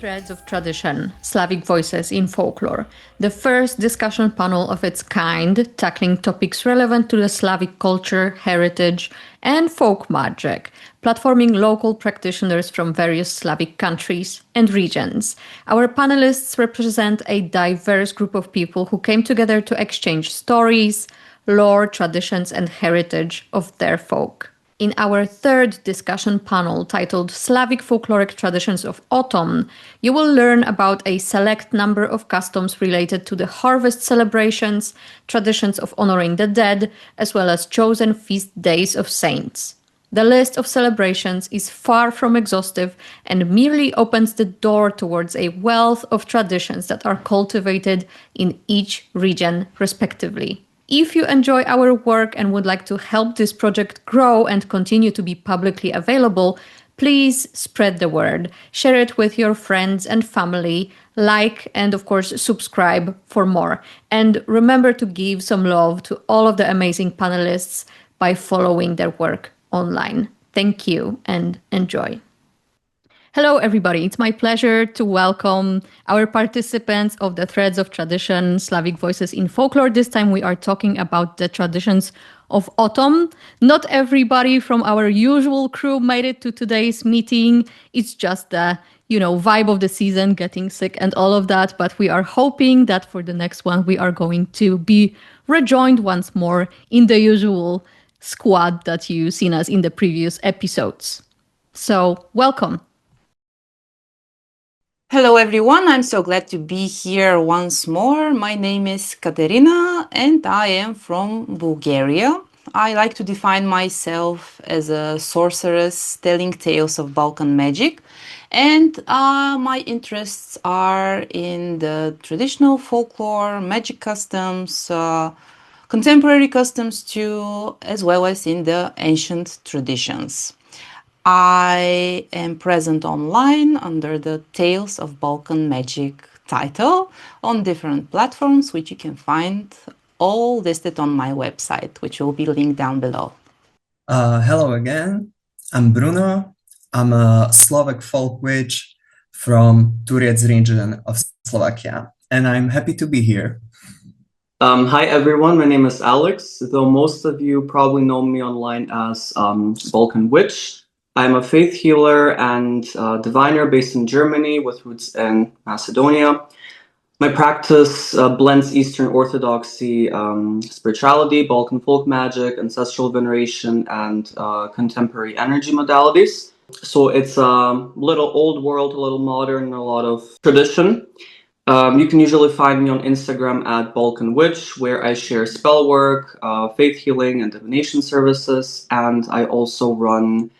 Threads of Tradition, Slavic Voices in Folklore, the first discussion panel of its kind tackling topics relevant to the Slavic culture, heritage, and folk magic, platforming local practitioners from various Slavic countries and regions. Our panelists represent a diverse group of people who came together to exchange stories, lore, traditions, and heritage of their folk. In our third discussion panel titled Slavic Folkloric Traditions of Autumn, you will learn about a select number of customs related to the harvest celebrations, traditions of honoring the dead, as well as chosen feast days of saints. The list of celebrations is far from exhaustive and merely opens the door towards a wealth of traditions that are cultivated in each region respectively. If you enjoy our work and would like to help this project grow and continue to be publicly available, please spread the word. Share it with your friends and family, like and of course subscribe for more. And remember to give some love to all of the amazing panelists by following their work online. Thank you and enjoy. Hello, everybody. It's my pleasure to welcome our participants of the Threads of Tradition, Slavic Voices in Folklore. This time we are talking about the traditions of autumn. Not everybody from our usual crew made it to today's meeting. It's just the, vibe of the season, getting sick and all of that. But we are hoping that for the next one, we are going to be rejoined once more in the usual squad that you've seen us in the previous episodes. So welcome. Hello everyone, I'm so glad to be here once more. My name is Katerina and I am from Bulgaria. I like to define myself as a sorceress telling tales of Balkan magic, and my interests are in the traditional folklore, magic customs, contemporary customs too, as well as in the ancient traditions. I am present online under the Tales of Balkan Magic title on different platforms, which you can find all listed on my website, which will be linked down below. Hello again, I'm Bruno. I'm a Slovak folk witch from Turiec region of Slovakia, and I'm happy to be here. Hi everyone, my name is Aleks, though most of you probably know me online as Balkan Witch. I'm a faith healer and diviner based in Germany with roots in Macedonia. My practice blends Eastern Orthodoxy, spirituality, Balkan folk magic, ancestral veneration, and contemporary energy modalities. So it's a little old world, a little modern, a lot of tradition. You can usually find me on Instagram at Balkan Witch, where I share spell work, faith healing, and divination services. And I also run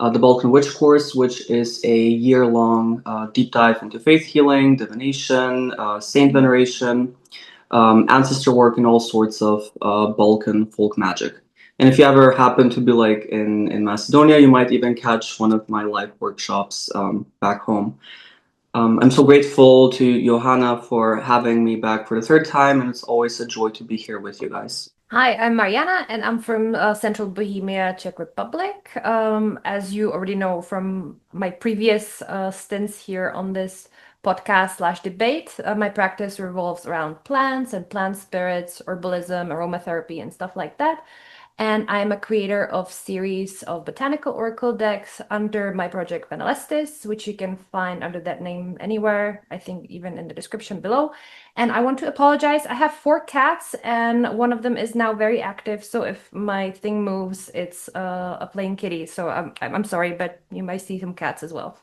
the Balkan Witch course, which is a year-long deep dive into faith healing, divination, saint veneration, ancestor work, and all sorts of Balkan folk magic. And if you ever happen to be in Macedonia, you might even catch one of my live workshops back home. I'm so grateful to Joanna for having me back for the third time, and it's always a joy to be here with you guys. Hi, I'm Mariana, and I'm from Central Bohemia, Czech Republic. As you already know from my previous stints here on this podcast/debate, my practice revolves around plants and plant spirits, herbalism, aromatherapy, and stuff like that. And I'm a creator of series of botanical oracle decks under my project Venelestis, which you can find under that name anywhere, I think even in the description below. And I want to apologize. I have 4 cats and one of them is now very active. So if my thing moves, it's a playing kitty. So I'm sorry, but you might see some cats as well.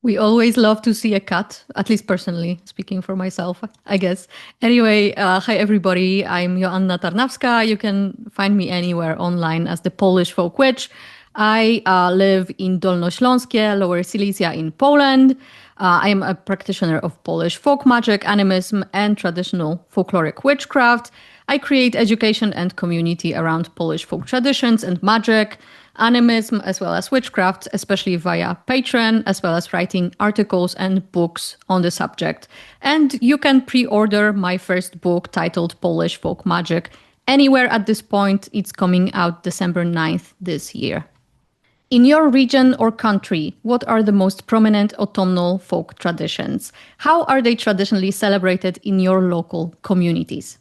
We always love to see a cat, at least personally, speaking for myself, I guess. Anyway, hi everybody, I'm Joanna Tarnawska. You can find me anywhere online as the Polish folk witch. I live in Dolnośląskie, Lower Silesia in Poland. I am a practitioner of Polish folk magic, animism, and traditional folkloric witchcraft. I create education and community around Polish folk traditions and magic, animism, as well as witchcraft, especially via Patreon, as well as writing articles and books on the subject. And you can pre-order my first book titled Polish Folk Magic anywhere at this point. It's coming out December 9th this year. In your region or country, what are the most prominent autumnal folk traditions? How are they traditionally celebrated in your local communities?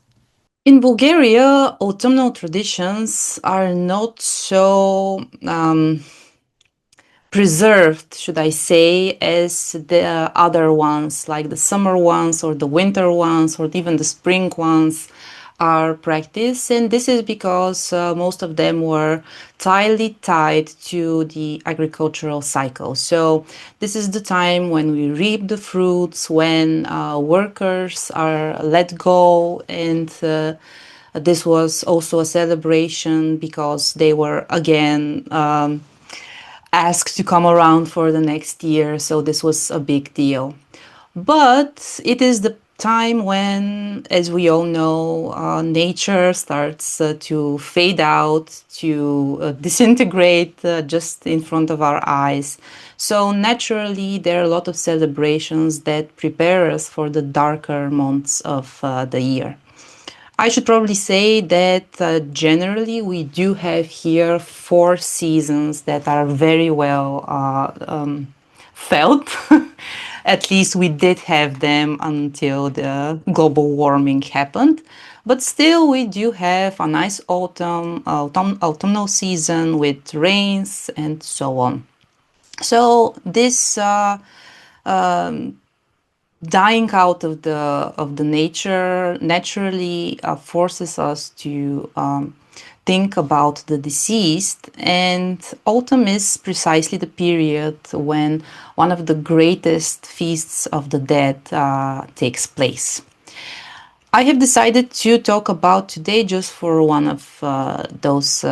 In Bulgaria, autumnal traditions are not so preserved, should I say, as the other ones, like the summer ones or the winter ones or even the spring ones are practiced. And this is because most of them were tightly tied to the agricultural cycle. So this is the time when we reap the fruits, when workers are let go, and this was also a celebration because they were again asked to come around for the next year. So this was a big deal. But it is the time when, as we all know, nature starts to fade out, to disintegrate just in front of our eyes. So naturally, there are a lot of celebrations that prepare us for the darker months of the year. I should probably say that generally we do have here 4 seasons that are very well felt. At least we did have them until the global warming happened. But still, we do have a nice autumnal season with rains and so on. So this dying out of the nature naturally forces us to think about the deceased, and autumn is precisely the period when one of the greatest feasts of the dead takes place. I have decided to talk about today just for one of those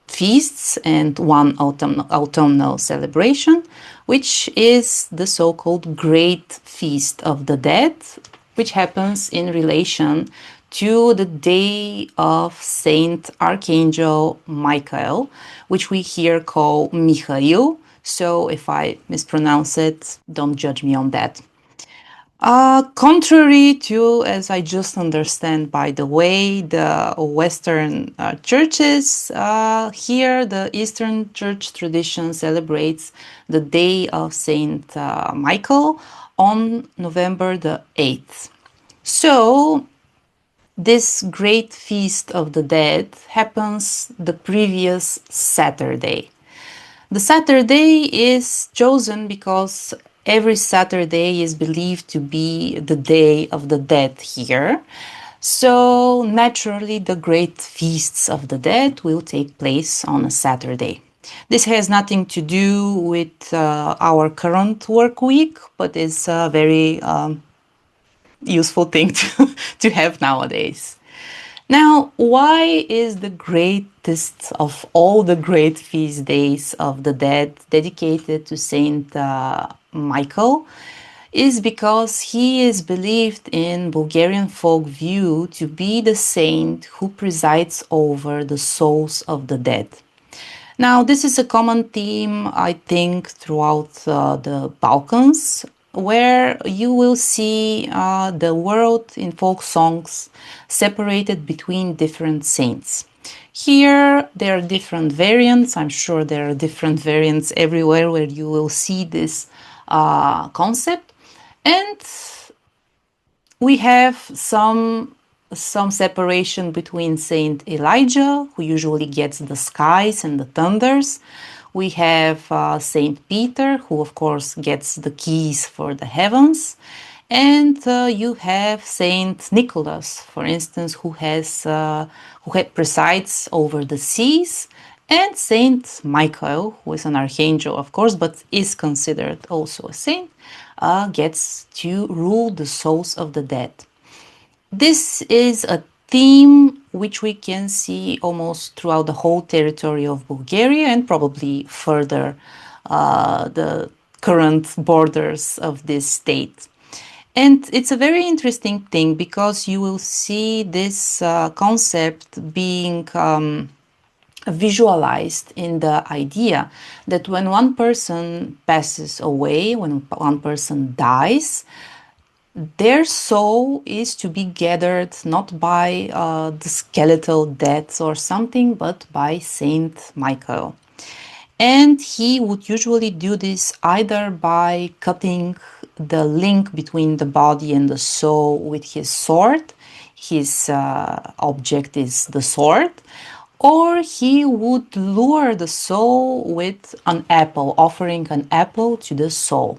feasts and one autumnal celebration, which is the so-called Great Feast of the Dead, which happens in relation to the day of Saint Archangel Michael, which we here call Michail. So if I mispronounce it, don't judge me on that. Contrary to, as I just understand, by the way, the Western churches, here the Eastern Church tradition celebrates the day of Saint Michael on November the 8th. So this great feast of the dead happens the previous Saturday. The Saturday is chosen because every Saturday is believed to be the Day of the Dead here. So naturally, the great feasts of the dead will take place on a Saturday. This has nothing to do with our current work week, but it's a very useful thing to have nowadays. Now, why is the greatest of all the great feast days of the dead dedicated to Saint Michael? Is because he is believed in Bulgarian folk view to be the saint who presides over the souls of the dead. Now, this is a common theme, I think, throughout the Balkans, where you will see the world in folk songs separated between different saints. Here, there are different variants. I'm sure there are different variants everywhere where you will see this concept. And we have some separation between Saint Elijah, who usually gets the skies and the thunders. We have Saint Peter, who of course gets the keys for the heavens. And you have Saint Nicholas, for instance, who presides over the seas. And Saint Michael, who is an archangel, of course, but is considered also a saint, gets to rule the souls of the dead. This is a theme which we can see almost throughout the whole territory of Bulgaria and probably further the current borders of this state. And it's a very interesting thing because you will see this concept being visualized in the idea that when one person passes away, when one person dies, their soul is to be gathered not by the skeletal deaths or something, but by Saint Michael. And he would usually do this either by cutting the link between the body and the soul with his sword. His object is the sword. Or he would lure the soul with an apple, offering an apple to the soul.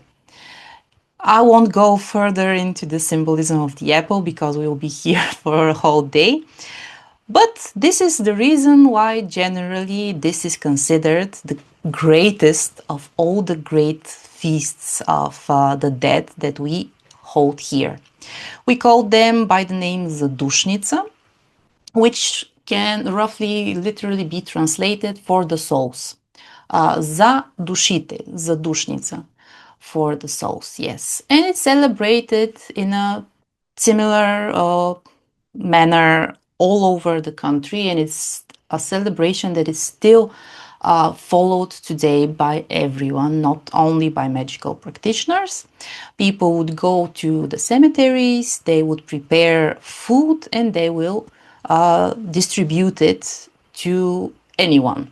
I won't go further into the symbolism of the apple because we'll be here for a whole day. But this is the reason why generally this is considered the greatest of all the great feasts of the dead that we hold here. We call them by the name Zadušnica, which can roughly literally be translated for the souls. За душите, Zadušnica, for the souls, yes. And it's celebrated in a similar manner all over the country, and it's a celebration that is still followed today by everyone, not only by magical practitioners. People would go to the cemeteries, they would prepare food, and they will distribute it to anyone.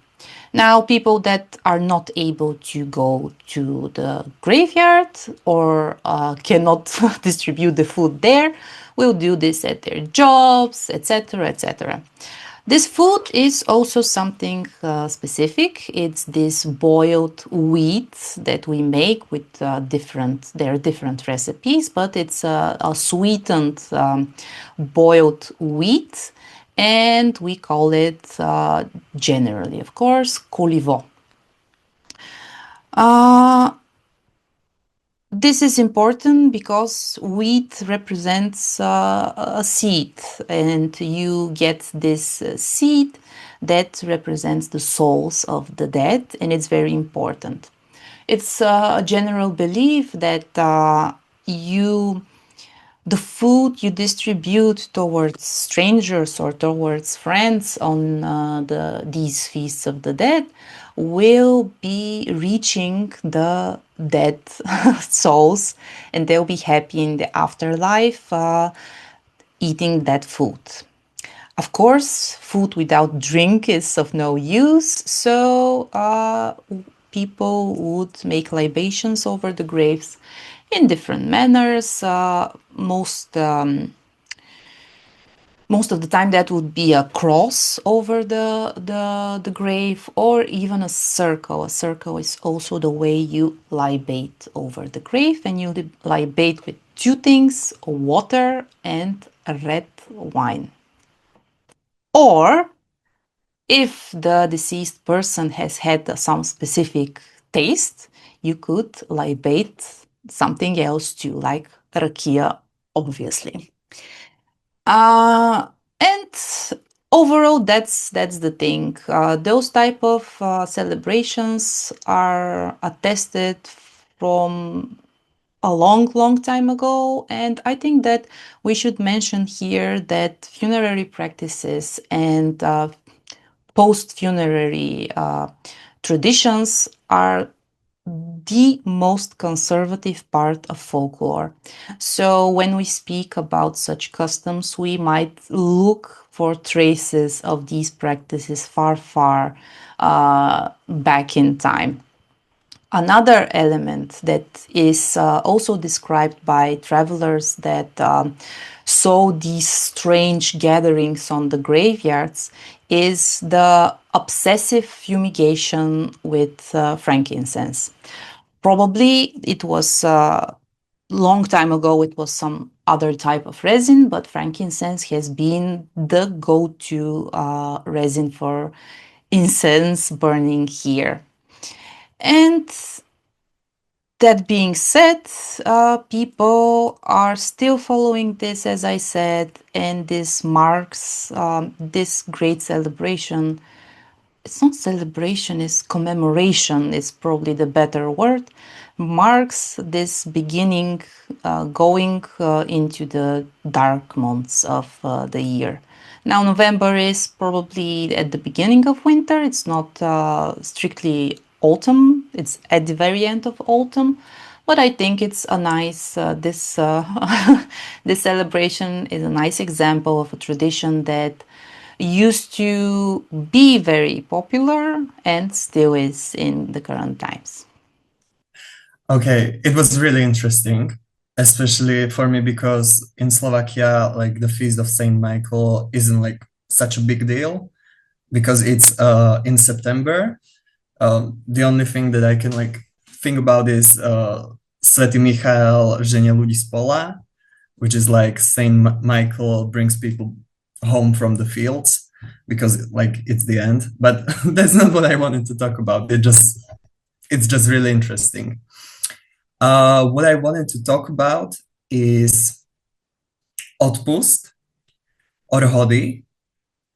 Now, people that are not able to go to the graveyard or cannot distribute the food there will do this at their jobs, etc., etc. This food is also something specific. It's this boiled wheat that we make with there are different recipes, but it's a sweetened boiled wheat, and we call it generally, of course, 𝐏𝐀𝐍𝐿. This is important because wheat represents a seed, and you get this seed that represents the souls of the dead, and it's very important. It's a general belief that the food you distribute towards strangers or towards friends on these feasts of the dead will be reaching the dead souls, and they'll be happy in the afterlife eating that food. Of course, food without drink is of no use, so people would make libations over the graves in different manners. Most of the time that would be a cross over the grave, or even a circle. A circle is also the way you libate over the grave, and you libate with two things: water and red wine. Or if the deceased person has had some specific taste, you could libate something else too, like rakia, obviously. And overall, that's the thing. Those type of celebrations are attested from a long time ago, and I think that we should mention here that funerary practices and post-funerary traditions are the most conservative part of folklore. So when we speak about such customs, we might look for traces of these practices far back in time. Another element that is also described by travelers that saw these strange gatherings on the graveyards is the obsessive fumigation with frankincense. Probably it was a long time ago, it was some other type of resin, but frankincense has been the go-to resin for incense burning here. And that being said, people are still following this, as I said, and this marks this great celebration. It's not celebration, it's commemoration, is probably the better word, marks this beginning going into the dark months of the year. Now, November is probably at the beginning of winter. It's not strictly autumn. It's at the very end of autumn. But I think it's a nice, this celebration is a nice example of a tradition that used to be very popular and still is in the current times? Okay, it was really interesting, especially for me because in Slovakia, like the feast of Saint Michael isn't like such a big deal because it's in September. The only thing that I can like think about is Svätý Michael ženie ľudí z pola, which is like Saint Michael brings people home from the fields because like it's the end. But that's not what I wanted to talk about. It's just really interesting. What I wanted to talk about is Odpust or Hody,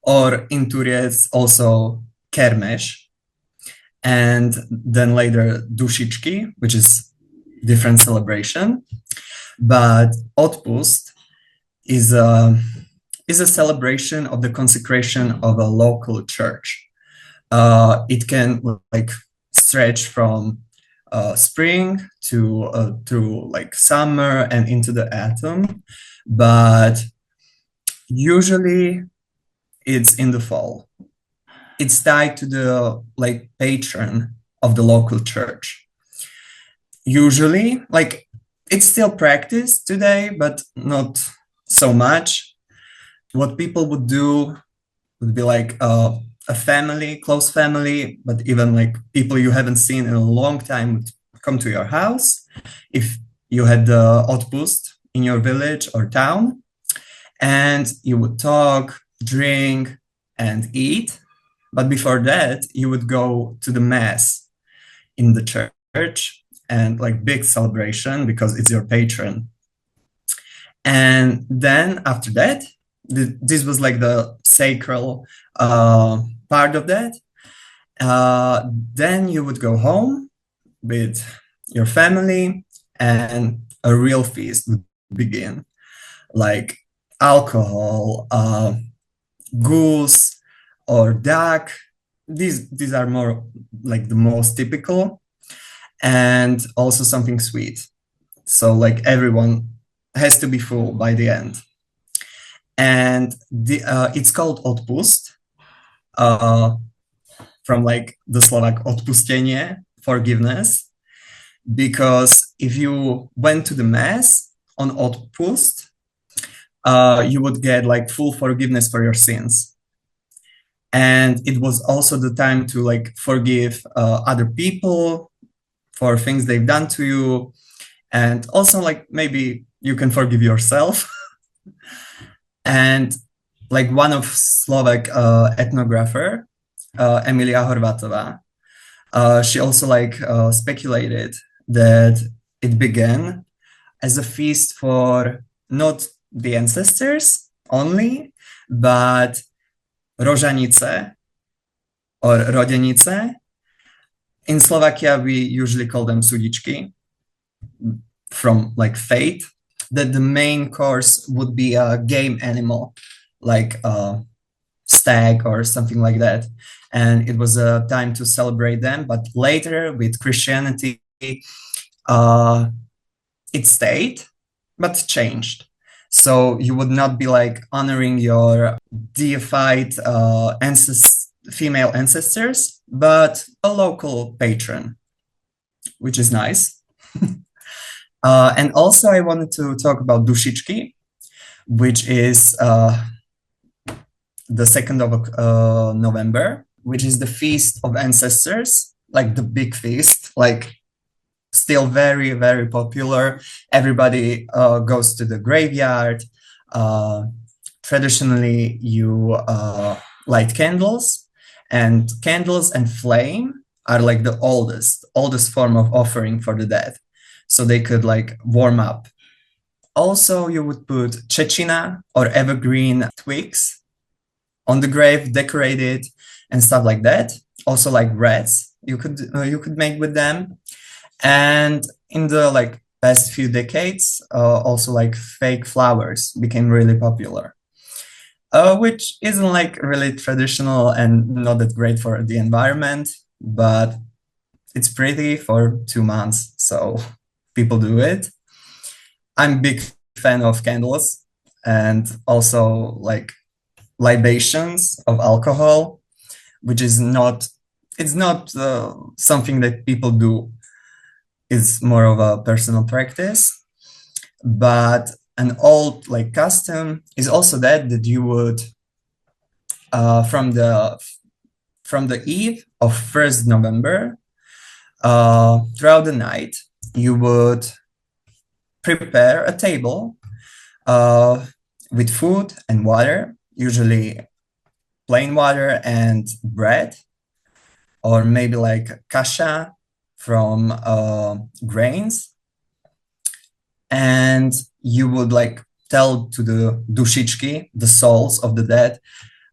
or in Turiec also Kermes, and then later Dušičky, which is different celebration. But Odpust is a celebration of the consecration of a local church. It can like stretch from spring to like summer and into the autumn, but usually it's in the fall. It's tied to the like patron of the local church. Usually, like it's still practiced today, but not so much. What people would do would be like a family, close family, but even like people you haven't seen in a long time would come to your house if you had the Odpust in your village or town, and you would talk, drink, and eat. But before that, you would go to the mass in the church and like big celebration because it's your patron. And then after that, this was like the sacral part of that. Then you would go home with your family and a real feast would begin, like alcohol, goose or duck. These are more like the most typical, and also something sweet. So like everyone has to be full by the end. And it's called Odpust, from like the Slovak odpustenie, forgiveness, because if you went to the mass on Odpust, you would get like full forgiveness for your sins. And it was also the time to like forgive other people for things they've done to you. And also like maybe you can forgive yourself. And like one of Slovak ethnographer, Emilia Horvatová, she also like speculated that it began as a feast for not the ancestors only, but Rožanice or Rodenice. In Slovakia, we usually call them Sudičky, from like fate, that the main course would be a game animal, like a stag or something like that. And it was a time to celebrate them. But later with Christianity, it stayed, but changed. So you would not be like honoring your deified female ancestors, but a local patron, which is nice. And also I wanted to talk about Dušičky, which is the 2nd of November, which is the feast of ancestors, like the big feast, like still very, very popular. Everybody goes to the graveyard. Traditionally, you light candles, and candles and flame are like the oldest form of offering for the dead. So they could like warm up. Also, you would put cecina or evergreen twigs on the grave, decorated and stuff like that. Also like wreaths you could make with them. And in the like past few decades, also like fake flowers became really popular, which isn't like really traditional and not that great for the environment, but it's pretty for 2 months, so people do it. I'm a big fan of candles, and also like libations of alcohol, which is not, it's not something that people do. It's more of a personal practice. But an old like custom is also that you would from the eve of 1st November, throughout the night, you would prepare a table with food and water, usually plain water and bread, or maybe like kasha from grains. And you would like tell to the Dušičky, the souls of the dead,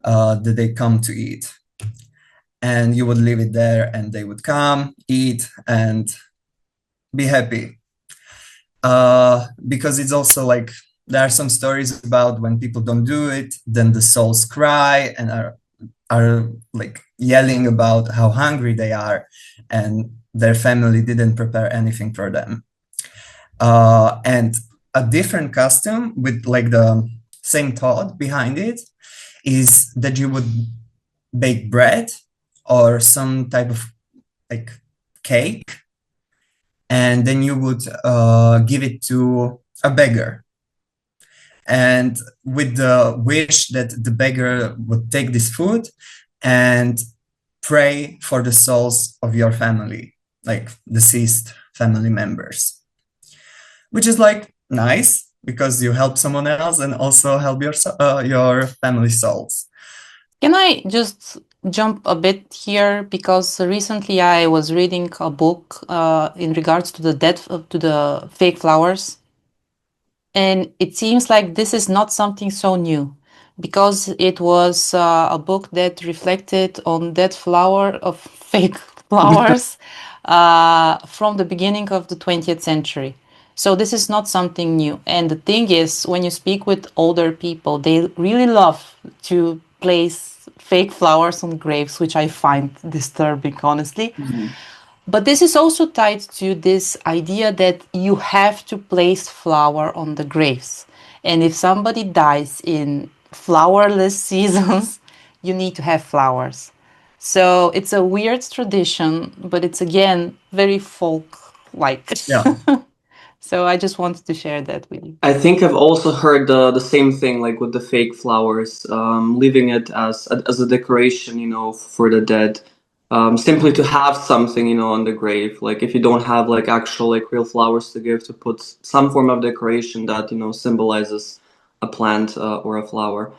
that they come to eat. And you would leave it there and they would come, eat, and be happy. Because it's also like, there are some stories about when people don't do it, then the souls cry and are like yelling about how hungry they are and their family didn't prepare anything for them. And a different custom with like the same thought behind it is that you would bake bread or some type of like cake, and then you would give it to a beggar, and with the wish that the beggar would take this food and pray for the souls of your family, like deceased family members, which is like nice because you help someone else and also help your family souls. Can I just jump a bit here, because recently I was reading a book in regards to the fake flowers, and it seems like this is not something so new, because it was a book that reflected on that flower of fake flowers from the beginning of the 20th century. So this is not something new. And the thing is, when you speak with older people, they really love to place fake flowers on graves, which I find disturbing, honestly. Mhm. But this is also tied to this idea that you have to place flower on the graves. And if somebody dies in flowerless seasons, you need to have flowers. So it's a weird tradition, but it's again very folk-like. Yeah. So I just wanted to share that with you. I think I've also heard the same thing, like with the fake flowers, leaving it as a decoration, you know, for the dead, simply to have something, you know, on the grave. Like if you don't have like actual like real flowers to give, to put some form of decoration that, you know, symbolizes a plant or a flower.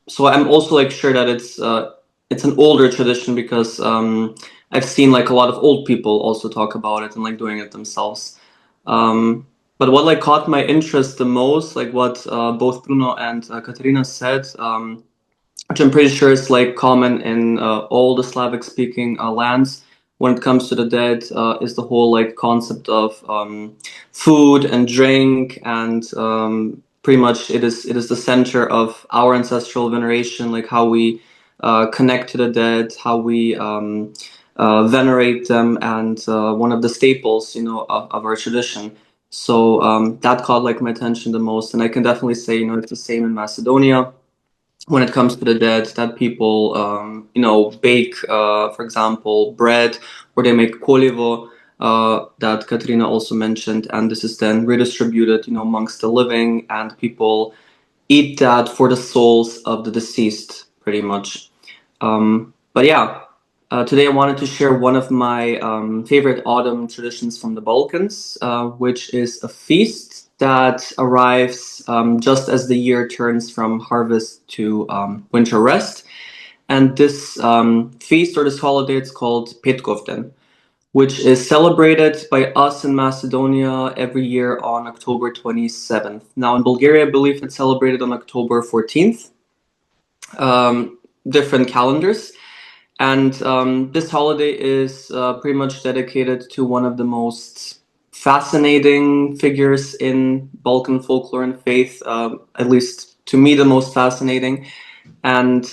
So I'm also like sure that it's an older tradition, because I've seen like a lot of old people also talk about it and like doing it themselves. But what like caught my interest the most, like what both Bruno and Katerina said, which I'm pretty sure is like common in all the Slavic speaking lands when it comes to the dead, is the whole like concept of food and drink, and pretty much it is the center of our ancestral veneration, like how we connect to the dead, how we venerate them, and one of the staples, you know, of our tradition. So that caught like my attention the most, and I can definitely say, you know, it's the same in Macedonia when it comes to the dead, that people, you know, bake, for example, bread, or they make 𝐏𝐀𝐍𝐿𝐒𝐴, that Katerina also mentioned, and this is then redistributed, you know, amongst the living, and people eat that for the souls of the deceased, pretty much. But yeah, today I wanted to share one of my favorite autumn traditions from the Balkans, which is a feast that arrives just as the year turns from harvest to winter rest. And this feast, or this holiday, it's called Petkovden, which is celebrated by us in Macedonia every year on October 27th. Now in Bulgaria, I believe it's celebrated on October 14th. Different calendars. And this holiday is pretty much dedicated to one of the most fascinating figures in Balkan folklore and faith, at least to me the most fascinating. And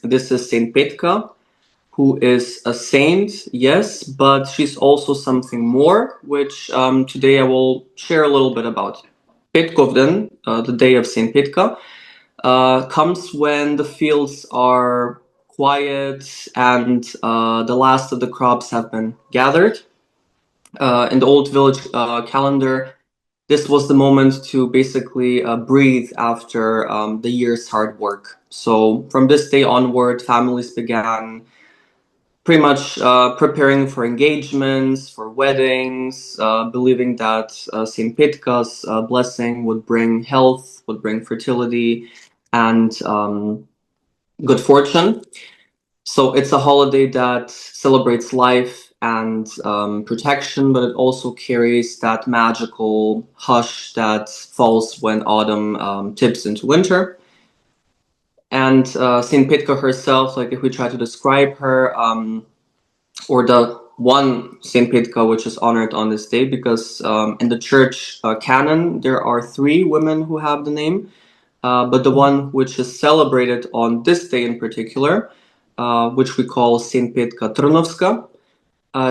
this is Saint Petka, who is a saint, yes, but she's also something more, which today I will share a little bit about. Petkovden, the day of Saint Petka, comes when the fields are quiet and the last of the crops have been gathered. In the old village calendar, this was the moment to basically breathe after the year's hard work. So from this day onward, families began pretty much preparing for engagements, for weddings, believing that Saint Petka's blessing would bring health, would bring fertility, and good fortune. So it's a holiday that celebrates life and protection, but it also carries that magical hush that falls when autumn tips into winter. And Saint Petka herself, like if we try to describe her, or the one Saint Petka which is honored on this day, because in the church canon there are 3 women who have the name, but the one which is celebrated on this day in particular, which we call Saint Petka Trnovska,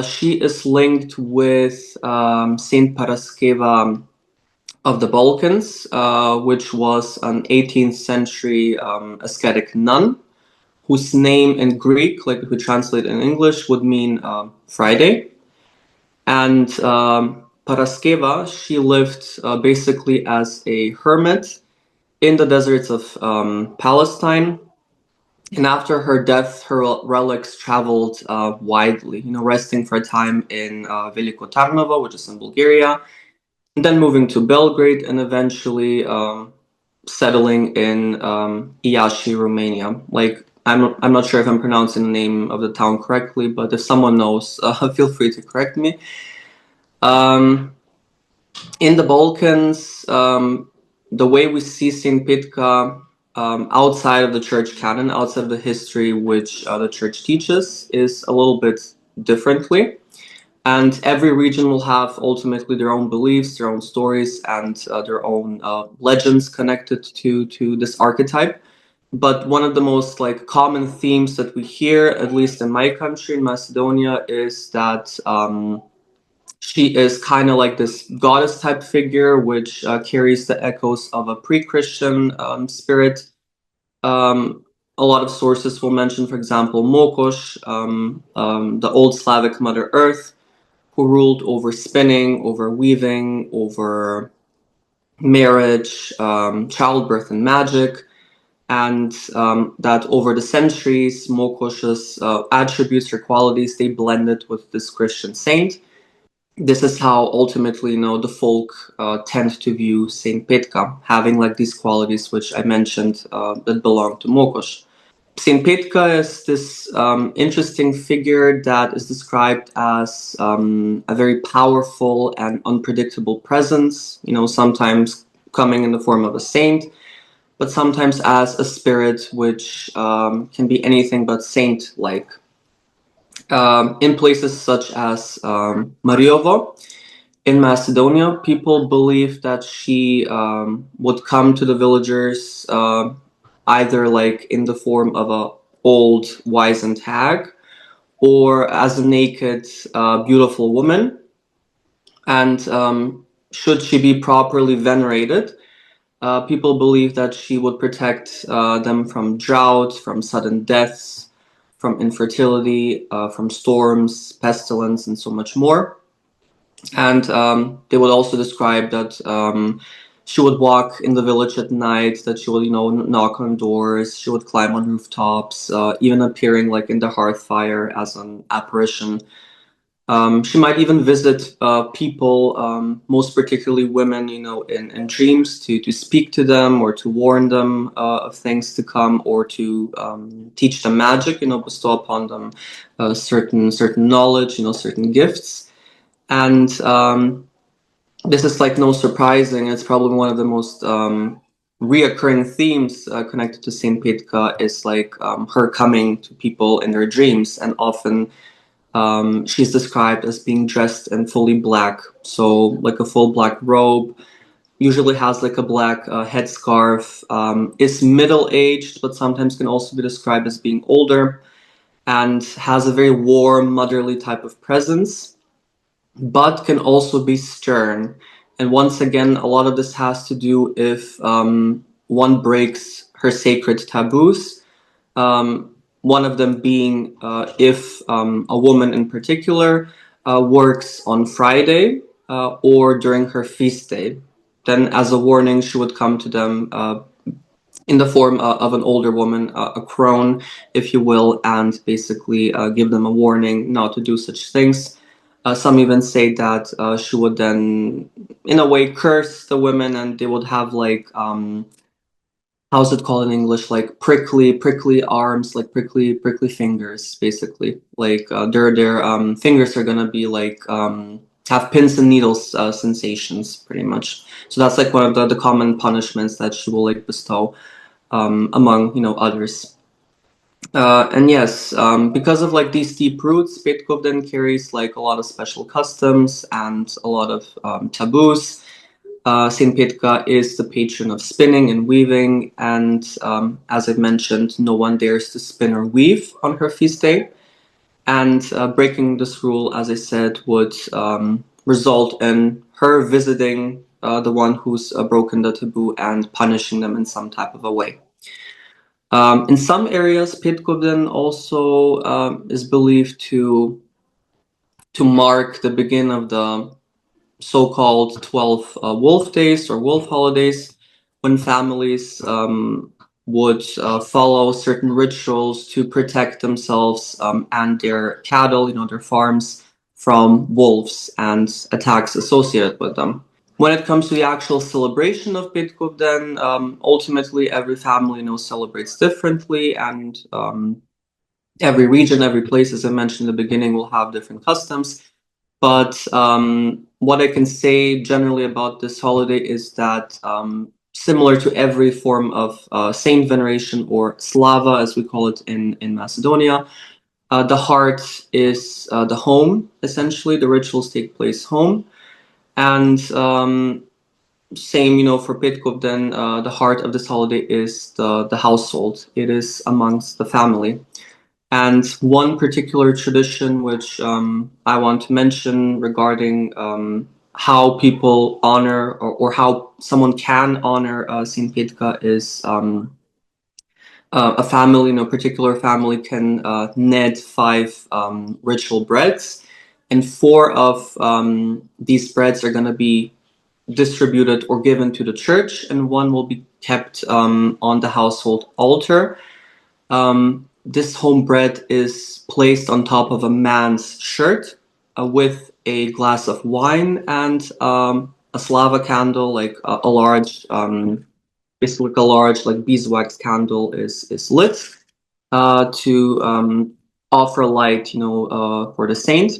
she is linked with Saint Paraskeva of the Balkans, which was an 18th century ascetic nun, whose name in Greek, like if we translate in English, would mean Friday. And Paraskeva, she lived basically as a hermit in the deserts of Palestine. And after her death, her relics traveled widely, resting for a time in Veliko Tarnovo, which is in Bulgaria, and then moving to Belgrade, and eventually settling in Iași, Romania. Like, I'm not sure if I'm pronouncing the name of the town correctly, but if someone knows, feel free to correct me. In the Balkans, the way we see Saint Petka outside of the church canon, outside of the history which the church teaches, is a little bit differently. And every region will have ultimately their own beliefs, their own stories, and their own legends connected to this archetype. But one of the most common themes that we hear, at least in my country, in Macedonia, is that she is kind of like this goddess type figure, which carries the echoes of a pre-Christian spirit. A lot of sources will mention, for example, Mokosh, the old Slavic Mother Earth, who ruled over spinning, over weaving, over marriage, childbirth, and magic. And that over the centuries, Mokosh's attributes, her qualities, they blended with this Christian saint. This is how ultimately, the folk tend to view Saint Petka, having these qualities which I mentioned that belong to Mokosh. Saint Petka is this interesting figure that is described as a very powerful and unpredictable presence, sometimes coming in the form of a saint, but sometimes as a spirit which can be anything but saint-like. In places such as Mariovo in Macedonia, people believe that she would come to the villagers either in the form of a old wizened hag or as a naked beautiful woman. And should she be properly venerated, people believe that she would protect them from drought, from sudden deaths, from infertility, from storms, pestilence, and so much more. And they would also describe that she would walk in the village at night, that she would, knock on doors, she would climb on rooftops, even appearing in the hearth fire as an apparition. She might even visit people, most particularly women, in dreams to speak to them or to warn them of things to come, or to teach them magic, bestow upon them certain knowledge, certain gifts. And this is no surprising. It's probably one of the most reoccurring themes connected to Saint Petka is her coming to people in their dreams, and often she's described as being dressed in fully black, so a full black robe, usually has a black headscarf, is middle-aged, but sometimes can also be described as being older, and has a very warm, motherly type of presence, but can also be stern. And once again, a lot of this has to do if one breaks her sacred taboos. One of them being if a woman in particular works on Friday or during her feast day, then as a warning, she would come to them in the form of an older woman, a crone, if you will, and basically give them a warning not to do such things. Some even say that she would then, in a way, curse the women, and they would have like, how's it called in English? Like prickly arms, like prickly fingers, basically. Like their fingers are gonna be like have pins and needles sensations, pretty much. So that's like one of the common punishments that she will like bestow among others. And yes, because of like these deep roots, Petkovden carries like a lot of special customs and a lot of taboos. Saint Petka is the patron of spinning and weaving, and as I mentioned, no one dares to spin or weave on her feast day. And breaking this rule, as I said, would result in her visiting the one who's broken the taboo and punishing them in some type of a way. In some areas, Petkovden also is believed to mark the beginning of the so-called 12 wolf days or wolf holidays, when families would follow certain rituals to protect themselves and their cattle, their farms, from wolves and attacks associated with them. When it comes to the actual celebration of Petkovden, ultimately every family celebrates differently, and every region, every place, as I mentioned in the beginning, will have different customs. But what I can say generally about this holiday is that similar to every form of saint veneration, or slava as we call it in Macedonia, the heart is the home, essentially. The rituals take place home. And same, for Petkovden, the heart of this holiday is the household. It is amongst the family. And one particular tradition which I want to mention regarding how people honor or how someone can honor Saint Petka is a family, particular family can knead 5 ritual breads, and 4 of these breads are going to be distributed or given to the church, and 1 will be kept on the household altar. This home bread is placed on top of a man's shirt with a glass of wine and a slava candle, like a large, basically like a large like beeswax candle is lit to offer light, for the saint.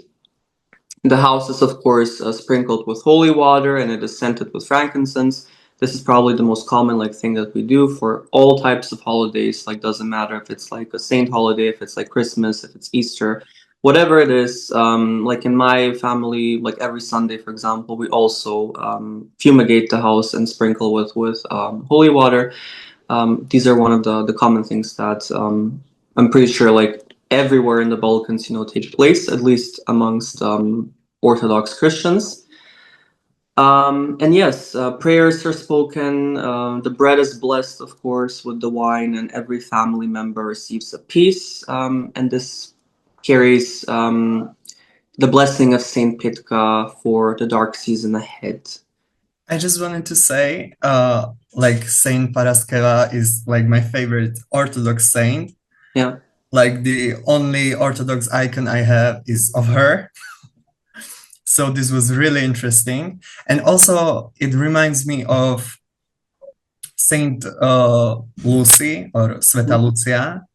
The house is of course sprinkled with holy water, and it is scented with frankincense. This is probably the most common like thing that we do for all types of holidays. Like, doesn't matter if it's like a saint holiday, if it's like Christmas, if it's Easter, whatever it is. Like in my family, like every Sunday, for example, we also fumigate the house and sprinkle with holy water. These are one of the common things that I'm pretty sure like everywhere in the Balkans, take place, at least amongst Orthodox Christians. And yes, prayers are spoken, the bread is blessed, of course, with the wine, and every family member receives a piece, and this carries the blessing of Saint Petka for the dark season ahead. I just wanted to say, like Saint Paraskeva is like my favorite Orthodox saint. Yeah. Like the only Orthodox icon I have is of her. So this was really interesting. And also it reminds me of Saint Lucy, or Sveta Lucia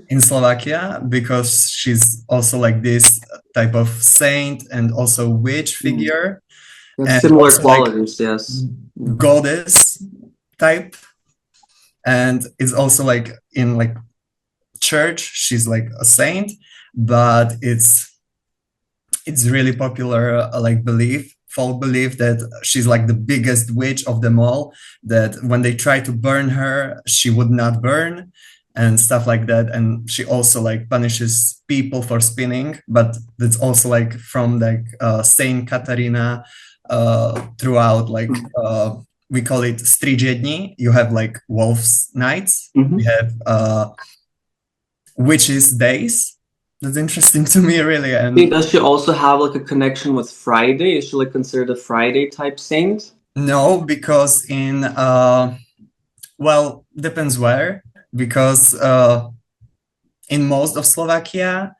in Slovakia, because she's also like this type of saint and also witch figure. And similar also, qualities, like, yes. Goddess type. And it's also like in like church, she's like a saint, but it's really popular like folk belief that she's like the biggest witch of them all, that when they try to burn her, she would not burn and stuff like that. And she also like punishes people for spinning, but that's also like from like Saint Katerina throughout like we call it Dziady. You have like wolves nights. We have witches days. That's interesting to me, really. And Does she also have like a connection with Friday? Is she like considered a Friday type saint? no, because in well, depends where. Because in most of Slovakia,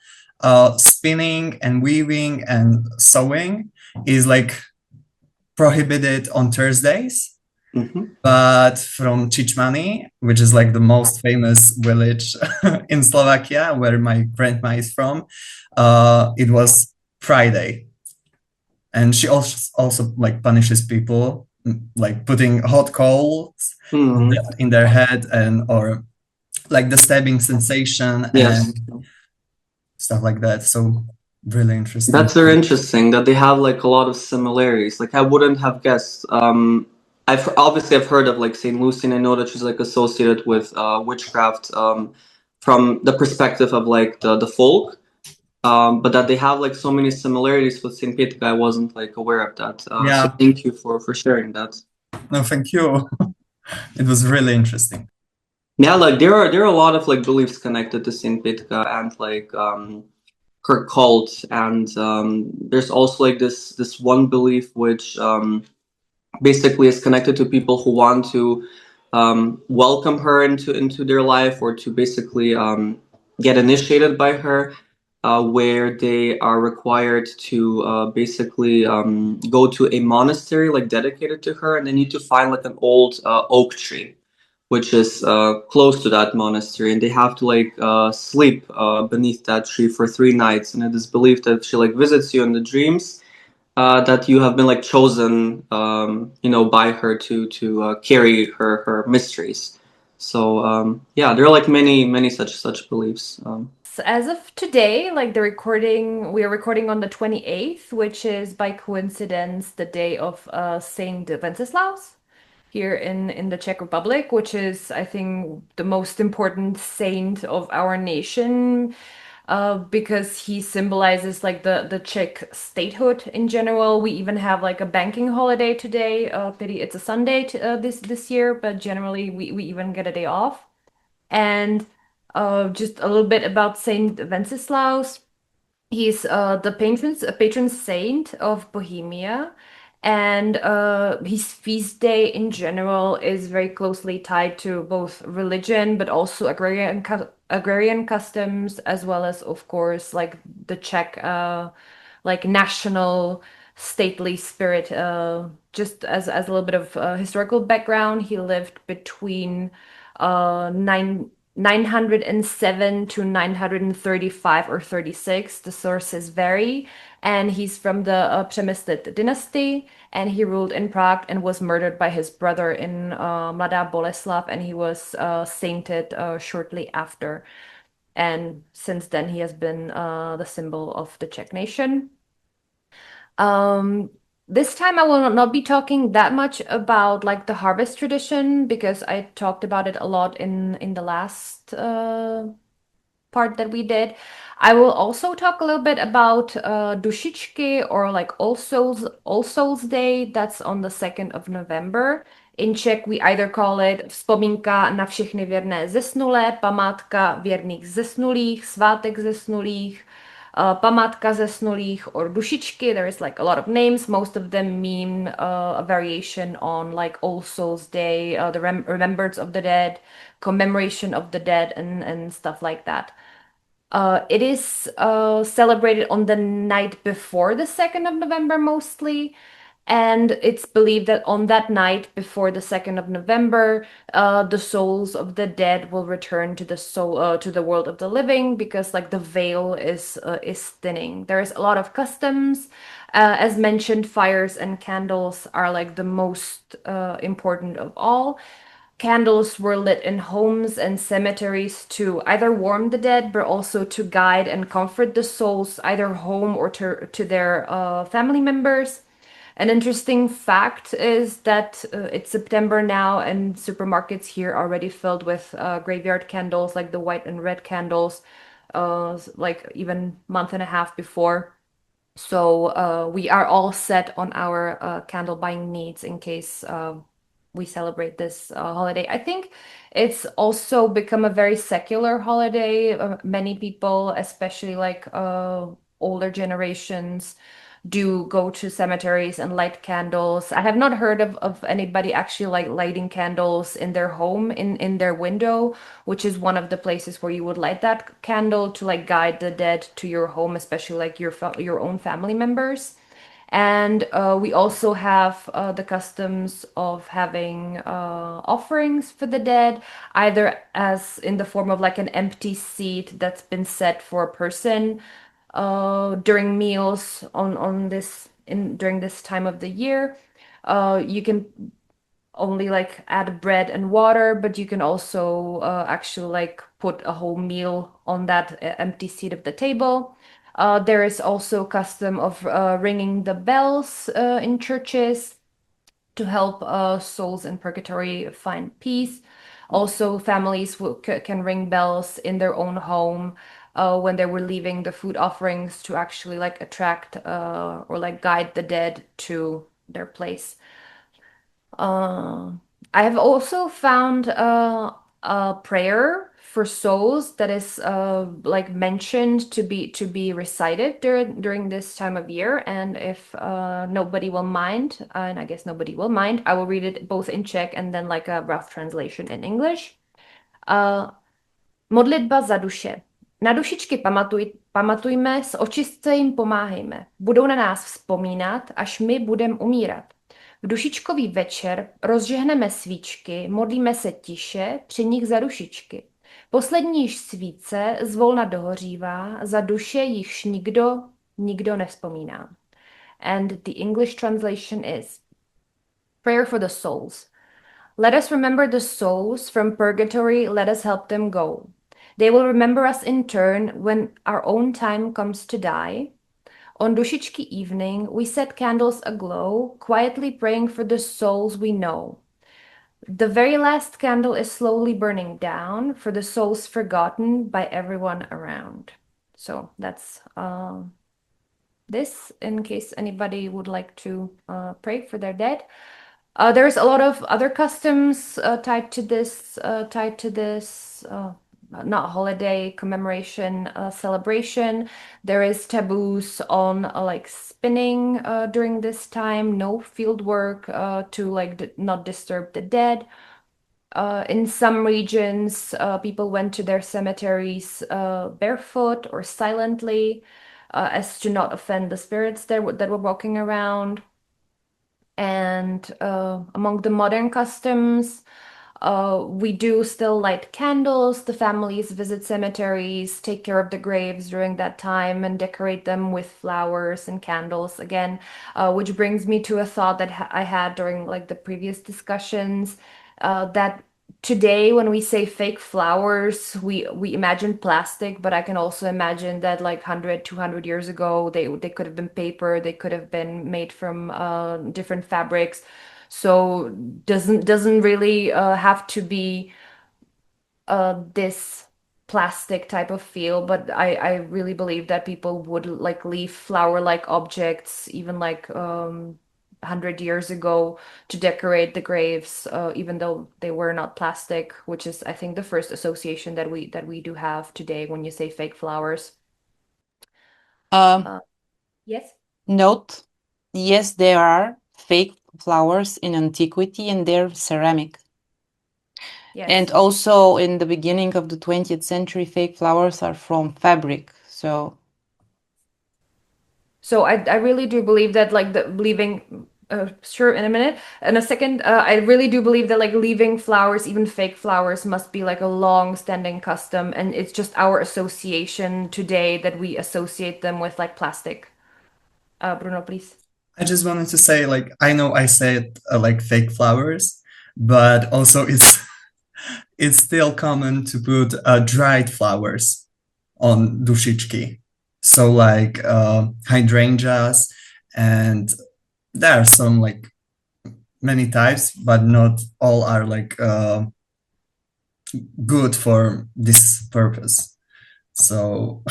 spinning and weaving and sewing is like prohibited on Thursdays. But from 𝐏𝐀𝐍𝐄𝐋𝐈𝐒, which is like the most famous village in Slovakia, where my grandma is from, it was Friday. And she also like punishes people, like putting hot coals in their head, and or like the stabbing sensation and stuff like that. So really interesting. That's very interesting that they have like a lot of similarities. Like I wouldn't have guessed. I've heard of like Saint Lucy, and I know that she's like associated with witchcraft from the perspective of like the folk. But that they have like so many similarities with Saint Petka, I wasn't like aware of that. So thank you for sharing that. No, thank you. It was really interesting. Yeah, like there are a lot of like beliefs connected to Saint Petka and like her cult, and there's also like this one belief which basically is connected to people who want to welcome her into their life, or to basically get initiated by her, where they are required to basically go to a monastery like dedicated to her, and they need to find like an old oak tree which is close to that monastery, and they have to like sleep beneath that tree for 3 nights. And it is believed that if she like visits you in the dreams, that you have been like chosen, by her to carry her mysteries. So yeah, there are like many such beliefs. So as of today, like we are recording on the 28th, which is by coincidence the day of Saint Wenceslas here in the Czech Republic, which is, I think, the most important saint of our nation, because he symbolizes like the Czech statehood in general. We even have like a banking holiday today. Pity it's a Sunday this year, but generally we even get a day off. And just a little bit about Saint Wenceslas. He's the patron saint of Bohemia, and his feast day in general is very closely tied to both religion but also agrarian customs, as well as, of course, like the Czech like national stately spirit. Just as a little bit of historical background, he lived between 907 to 935 or 36. The sources vary. And he's from the Přemyslit dynasty, and he ruled in Prague and was murdered by his brother in Mladá Boleslav, and he was sainted shortly after. And since then, he has been the symbol of the Czech nation. This time I will not be talking that much about like the harvest tradition, because I talked about it a lot in the last part that we did. I will also talk a little bit about Dušičky, or like All Souls Day. That's on the 2nd of November. In Czech we either call it Vzpomínka na všechny věrné zesnulé, Památka věrných zesnulých, Svátek zesnulých, Památka zesnulých, or Dušičky. There is like a lot of names. Most of them mean a variation on like All Souls Day, the remembrance of the dead, commemoration of the dead, and stuff like that. It is celebrated on the night before the 2nd of November mostly. And it's believed that on that night before the 2nd of November, the souls of the dead will return to the world of the living, because like the veil is thinning. There is a lot of customs. As mentioned, fires and candles are like the most important of all. Candles were lit in homes and cemeteries to either warm the dead, but also to guide and comfort the souls, either home or to their family members. An interesting fact is that it's September now, and supermarkets here are already filled with graveyard candles, like the white and red candles, like even month and a half before. So we are all set on our candle buying needs in case we celebrate this holiday. I think it's also become a very secular holiday. Many people, especially like older generations, do go to cemeteries and light candles. I have not heard of anybody actually like lighting candles in their home, in their window, which is one of the places where you would light that candle to like guide the dead to your home, especially like your own family members. And we also have the customs of having offerings for the dead, either as in the form of like an empty seat that's been set for a person during meals during this time of the year. You can only like add bread and water, but you can also actually like put a whole meal on that empty seat of the table. There is also custom of ringing the bells in churches to help souls in purgatory find peace. Also, families can ring bells in their own home when they were leaving the food offerings to actually like attract or like guide the dead to their place. I have also found a prayer for souls that is like mentioned to be recited during this time of year. And if nobody will mind, and I guess nobody will mind, I will read it both in Czech and then like a rough translation in English. Modlitba za duše. Na dušičky pamatujme, s očistce jim pomáhejme. Budou na nás vzpomínat, až my budem umírat. V dušičkový večer rozžehneme svíčky, modlíme se tiše, při nich za dušičky. Poslední svíce zvolna dohořívá, za duše jichž nikdo nevzpomíná. And the English translation is prayer for the souls. Let us remember the souls from purgatory, let us help them go. They will remember us in turn when our own time comes to die. On Dušičky evening, we set candles aglow, quietly praying for the souls we know. The very last candle is slowly burning down for the souls forgotten by everyone around. So that's this, in case anybody would like to pray for their dead. There's a lot of other customs tied to this, not holiday, commemoration, celebration. There is taboos on like spinning during this time, no field work to like not disturb the dead. In some regions, people went to their cemeteries barefoot or silently as to not offend the spirits that were walking around. And among the modern customs, we do still light candles. The families visit cemeteries, take care of the graves during that time, and decorate them with flowers and candles again, which brings me to a thought that I had during like the previous discussions, that today when we say fake flowers, we imagine plastic, but I can also imagine that like 100, 200 years ago, they could have been paper, they could have been made from different fabrics. So doesn't really have to be this plastic type of feel, but I really believe that people would like leave flower-like objects even like 100 years ago to decorate the graves, even though they were not plastic, which is I think the first association that we do have today when you say fake flowers. Yes? Note, yes, there are fake flowers in antiquity and they're ceramic. Yes. And also in the beginning of the 20th century, fake flowers are from fabric. So I really do believe that like the leaving sure in a second I really do believe that like leaving flowers, even fake flowers, must be like a long-standing custom, and it's just our association today that we associate them with like plastic. Bruno, please. I just wanted to say, like, I know I said like fake flowers, but also it's still common to put dried flowers on Dušičky. So like hydrangeas, and there are some like many types, but not all are like good for this purpose. So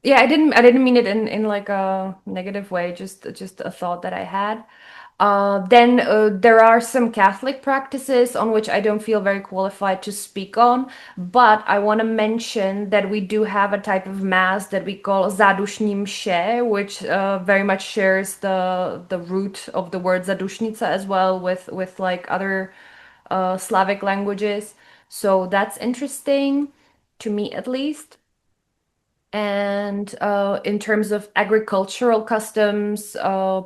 yeah, I didn't mean it in like a negative way, just a thought that I had. Then there are some Catholic practices on which I don't feel very qualified to speak on, but I want to mention that we do have a type of mass that we call zadušní mše, which very much shares the root of the word zadušnica as well with like other Slavic languages. So that's interesting to me at least. And in terms of agricultural customs,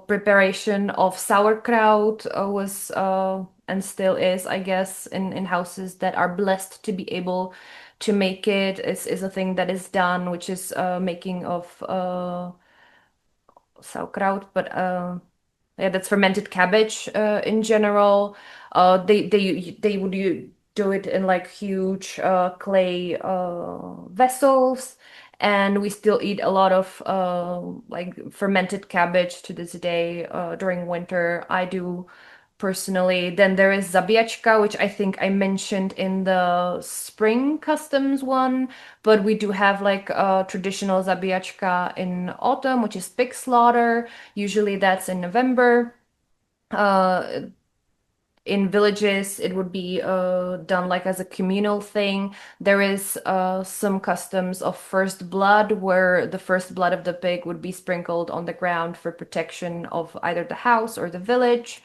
preparation of sauerkraut was and still is, I guess, in houses that are blessed to be able to make it is a thing that is done, which is making of sauerkraut, but yeah, that's fermented cabbage in general. They would do it in like huge clay vessels, and we still eat a lot of like fermented cabbage to this day during winter. I do personally. Then there is zabiječka, which I think I mentioned in the spring customs one, but we do have like a traditional zabiječka in autumn, which is pig slaughter. Usually that's in November. In villages, it would be done like as a communal thing. There is some customs of first blood, where the first blood of the pig would be sprinkled on the ground for protection of either the house or the village.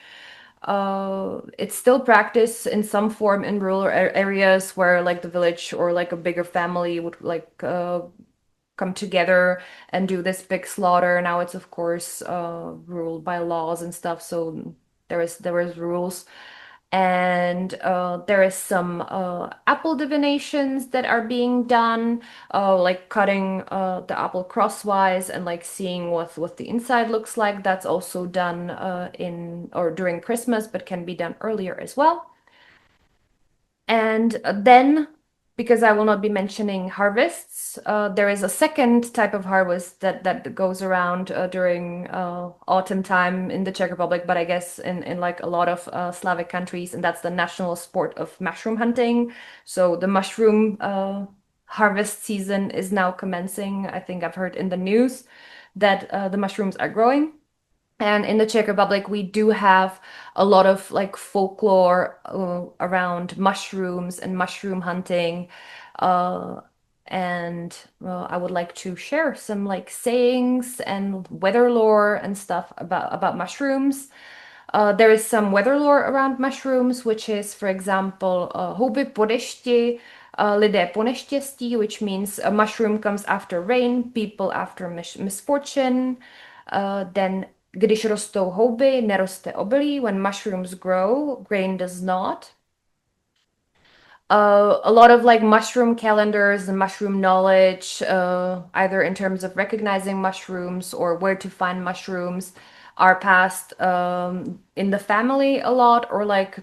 It's still practiced in some form in rural areas where like the village or like a bigger family would like come together and do this big slaughter. Now it's of course ruled by laws and stuff, so there is rules. And there is some apple divinations that are being done, like cutting the apple crosswise and like seeing what the inside looks like. That's also done in or during Christmas, but can be done earlier as well. And then, because I will not be mentioning harvests, there is a second type of harvest that goes around during autumn time in the Czech Republic, but I guess in like a lot of Slavic countries, and that's the national sport of mushroom hunting. So the mushroom harvest season is now commencing. I think I've heard in the news that the mushrooms are growing. And in the Czech Republic, we do have a lot of like folklore around mushrooms and mushroom hunting. And I would like to share some like sayings and weather lore and stuff about mushrooms. There is some weather lore around mushrooms, which is, for example, houby po dešti, lidé po neštěstí, which means a mushroom comes after rain, people after misfortune. Then když rostou houby, neroste obilí. When mushrooms grow, grain does not. A lot of like mushroom calendars and mushroom knowledge, either in terms of recognizing mushrooms or where to find mushrooms, are passed in the family a lot, or like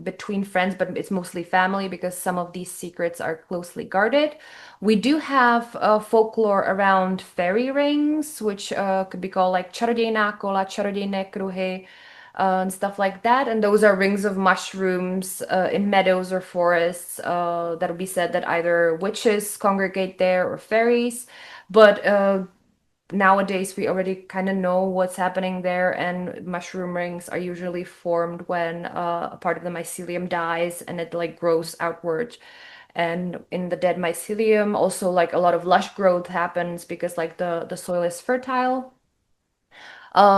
between friends, but it's mostly family because some of these secrets are closely guarded. We do have folklore around fairy rings, which could be called like čarodějná kola, čarodějné kruhy, and stuff like that. And those are rings of mushrooms in meadows or forests that would be said that either witches congregate there or fairies. But nowadays we already kind of know what's happening there, and mushroom rings are usually formed when a part of the mycelium dies and it like grows outward. And in the dead mycelium, also like a lot of lush growth happens because like the soil is fertile.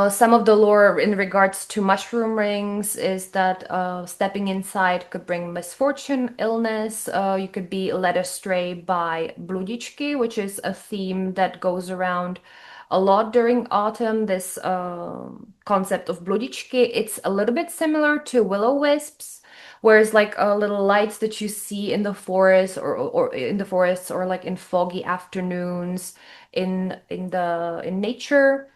Some of the lore in regards to mushroom rings is that stepping inside could bring misfortune, illness. You could be led astray by bludičky, which is a theme that goes around a lot during autumn. This concept of bludičky, it's a little bit similar to will-o-wisps, whereas like little lights that you see in the forest or in the forests or like in foggy afternoons in nature.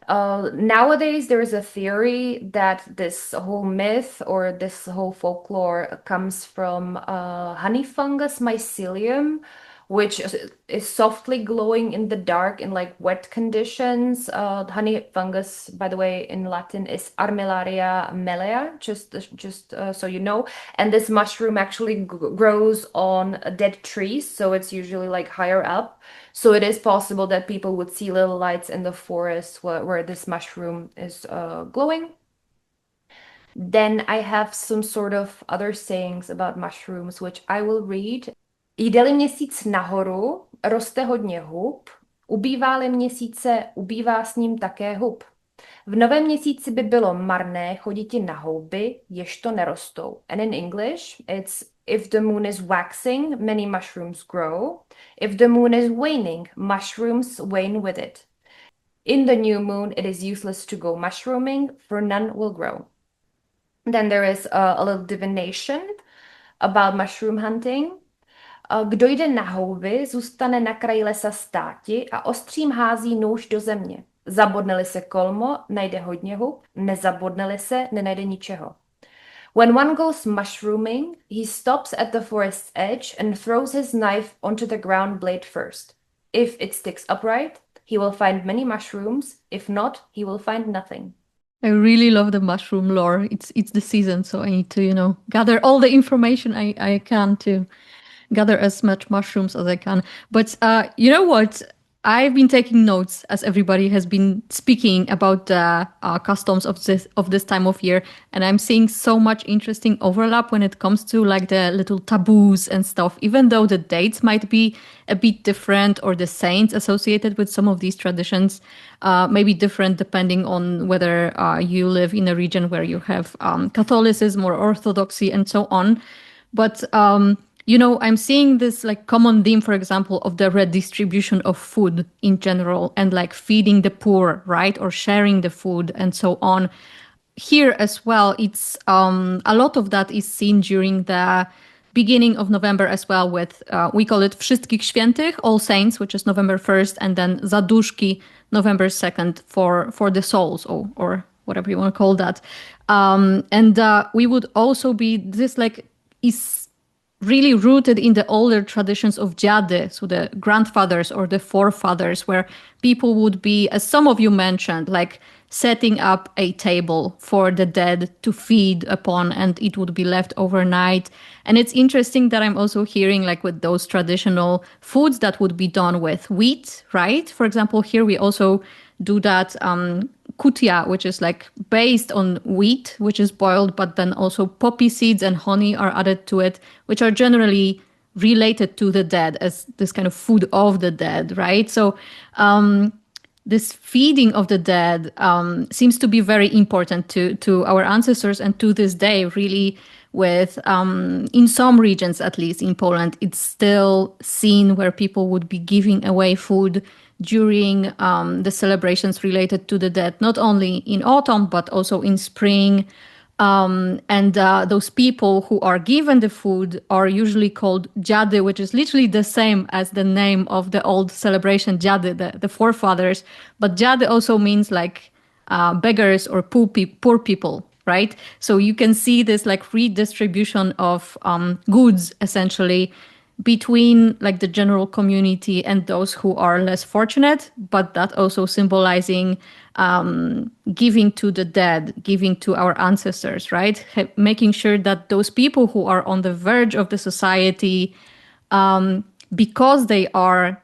Nowadays, there is a theory that this whole myth or this whole folklore comes from honey fungus mycelium, which is softly glowing in the dark in like wet conditions. Honey fungus, by the way, in Latin is Armillaria mellea, just so you know. And this mushroom actually grows on dead trees, so it's usually like higher up. So it is possible that people would see little lights in the forest where this mushroom is glowing. Then I have some sort of other sayings about mushrooms, which I will read. Jde-li měsíc nahoru, roste hodně hub. Ubývá-li měsíce, ubývá s ním také hub. V novém měsíci by bylo marné choditi na houby, jež to nerostou. And in English, it's if the moon is waxing, many mushrooms grow. If the moon is waning, mushrooms wane with it. In the new moon, it is useless to go mushrooming, for none will grow. Then there is a little divination about mushroom hunting. Kdo jde na houby, zůstane na kraji lesa státi a ostřím hází nůž do země. Zabodne-li se kolmo, najde hodně hub, nezabodne-li se, nenajde ničeho. When one goes mushrooming, he stops at the forest's edge and throws his knife onto the ground blade first. If it sticks upright, he will find many mushrooms. If not, he will find nothing. I really love the mushroom lore. It's the season, so I need to, gather all the information I can to gather as much mushrooms as I can. But you know what? I've been taking notes as everybody has been speaking about the customs of this time of year, and I'm seeing so much interesting overlap when it comes to like the little taboos and stuff. Even though the dates might be a bit different, or the saints associated with some of these traditions may be different depending on whether you live in a region where you have Catholicism or Orthodoxy and so on. But I'm seeing this like common theme, for example, of the redistribution of food in general and like feeding the poor, right? Or sharing the food and so on. Here as well, it's a lot of that is seen during the beginning of November as well with, we call it Wszystkich Świętych, All Saints, which is November 1st, and then Zaduszki, November 2nd for the souls or whatever you want to call that. And we would also be, this like is really rooted in the older traditions of Dziady, so the grandfathers or the forefathers, where people would be, as some of you mentioned, like setting up a table for the dead to feed upon, and it would be left overnight. And it's interesting that I'm also hearing like with those traditional foods that would be done with wheat, right? For example, here we also do that kutia, which is like based on wheat, which is boiled, but then also poppy seeds and honey are added to it, which are generally related to the dead as this kind of food of the dead, right? So this feeding of the dead seems to be very important to our ancestors, and to this day, really, with in some regions, at least in Poland, it's still seen where people would be giving away food during the celebrations related to the dead, not only in autumn, but also in spring. And those people who are given the food are usually called Dziady, which is literally the same as the name of the old celebration, Dziady, the forefathers. But Dziady also means like beggars or poor people, right? So you can see this like redistribution of goods, essentially, between like the general community and those who are less fortunate, but that also symbolizing giving to the dead, giving to our ancestors, right? Making sure that those people who are on the verge of the society, because they are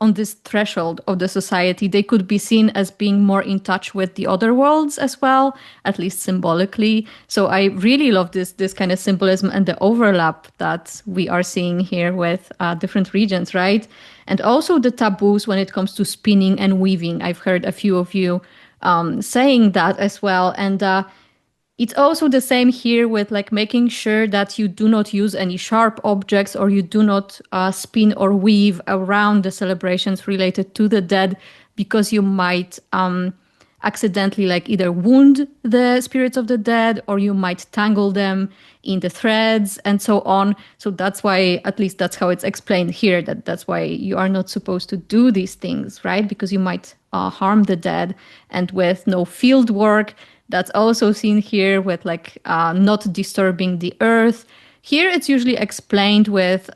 on this threshold of the society, they could be seen as being more in touch with the other worlds as well, at least symbolically. So I really love this kind of symbolism and the overlap that we are seeing here with different regions, right? And also the taboos when it comes to spinning and weaving. I've heard a few of you saying that as well. And it's also the same here with like making sure that you do not use any sharp objects, or you do not spin or weave around the celebrations related to the dead, because you might accidentally like either wound the spirits of the dead, or you might tangle them in the threads and so on. So that's why, at least that's how it's explained here, that's why you are not supposed to do these things, right? Because you might harm the dead. And with no field work, that's also seen here with like not disturbing the earth. Here it's usually explained with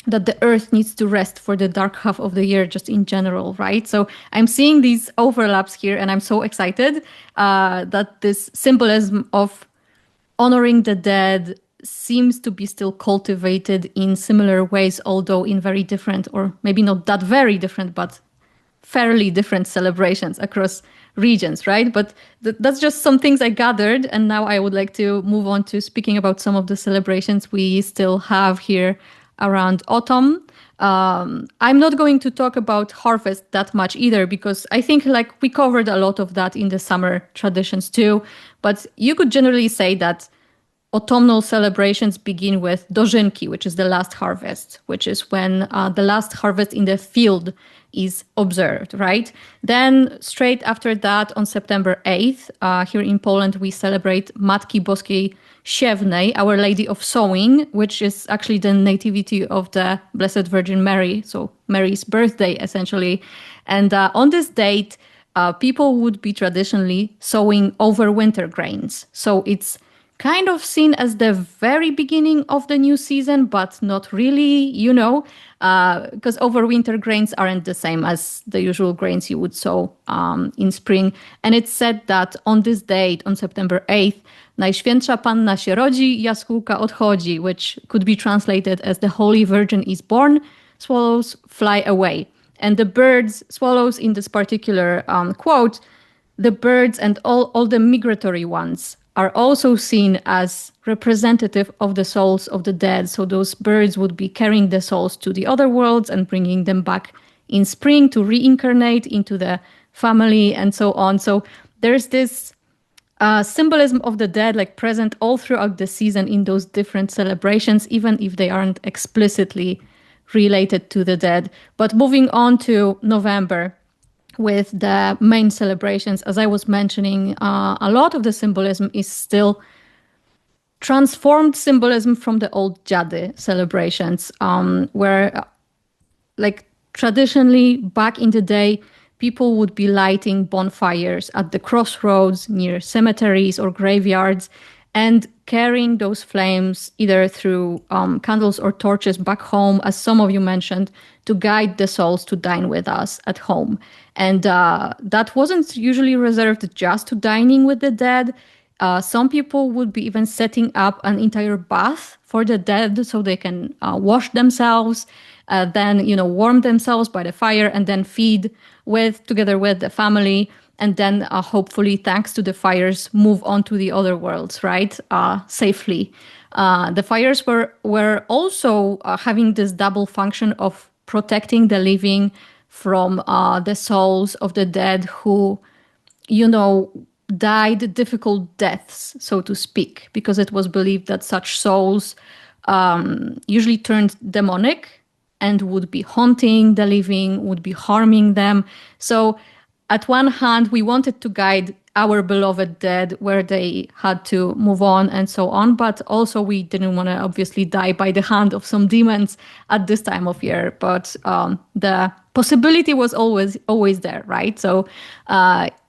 that the earth needs to rest for the dark half of the year, just in general, right? So I'm seeing these overlaps here, and I'm so excited that this symbolism of honoring the dead seems to be still cultivated in similar ways, although in very different, or maybe not that very different, but fairly different celebrations across regions, right? But that's just some things I gathered. And now I would like to move on to speaking about some of the celebrations we still have here around autumn. I'm not going to talk about harvest that much either, because I think like we covered a lot of that in the summer traditions too. But you could generally say that autumnal celebrations begin with Dożynki, which is the last harvest, which is when the last harvest in the field is observed, right? Then straight after that, on September 8th, here in Poland, we celebrate Matki Boskiej Siewnej, Our Lady of Sowing, which is actually the nativity of the Blessed Virgin Mary, so Mary's birthday, essentially. And on this date, people would be traditionally sowing overwinter grains. So it's kind of seen as the very beginning of the new season, but not really, because overwinter grains aren't the same as the usual grains you would sow in spring. And it's said that on this date, on September 8th, Najświętsza Panna się rodzi, jaskółka odchodzi, which could be translated as the Holy Virgin is born, swallows fly away. And the birds, swallows in this particular quote, the birds and all the migratory ones are also seen as representative of the souls of the dead. So those birds would be carrying the souls to the other worlds and bringing them back in spring to reincarnate into the family and so on. So there's this symbolism of the dead like present all throughout the season in those different celebrations, even if they aren't explicitly related to the dead. But moving on to November, with the main celebrations, as I was mentioning, a lot of the symbolism is still transformed symbolism from the old Dziady celebrations, where like traditionally back in the day, people would be lighting bonfires at the crossroads near cemeteries or graveyards and carrying those flames either through candles or torches back home, as some of you mentioned, to guide the souls to dine with us at home. And that wasn't usually reserved just to dining with the dead. Some people would be even setting up an entire bath for the dead so they can wash themselves, then, warm themselves by the fire and then feed together with the family. And then hopefully, thanks to the fires, move on to the other worlds, right? Safely. The fires were also having this double function of protecting the living from the souls of the dead who, died difficult deaths, so to speak, because it was believed that such souls usually turned demonic and would be haunting the living, would be harming them. So at one hand, we wanted to guide our beloved dead where they had to move on and so on, but also we didn't want to obviously die by the hand of some demons at this time of year. But the possibility was always there, right? So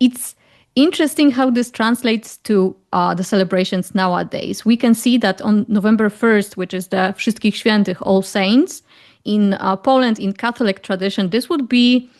it's interesting how this translates to the celebrations nowadays. We can see that on November 1st, which is the Wszystkich Świętych, All Saints, in Poland, in Catholic tradition, this would be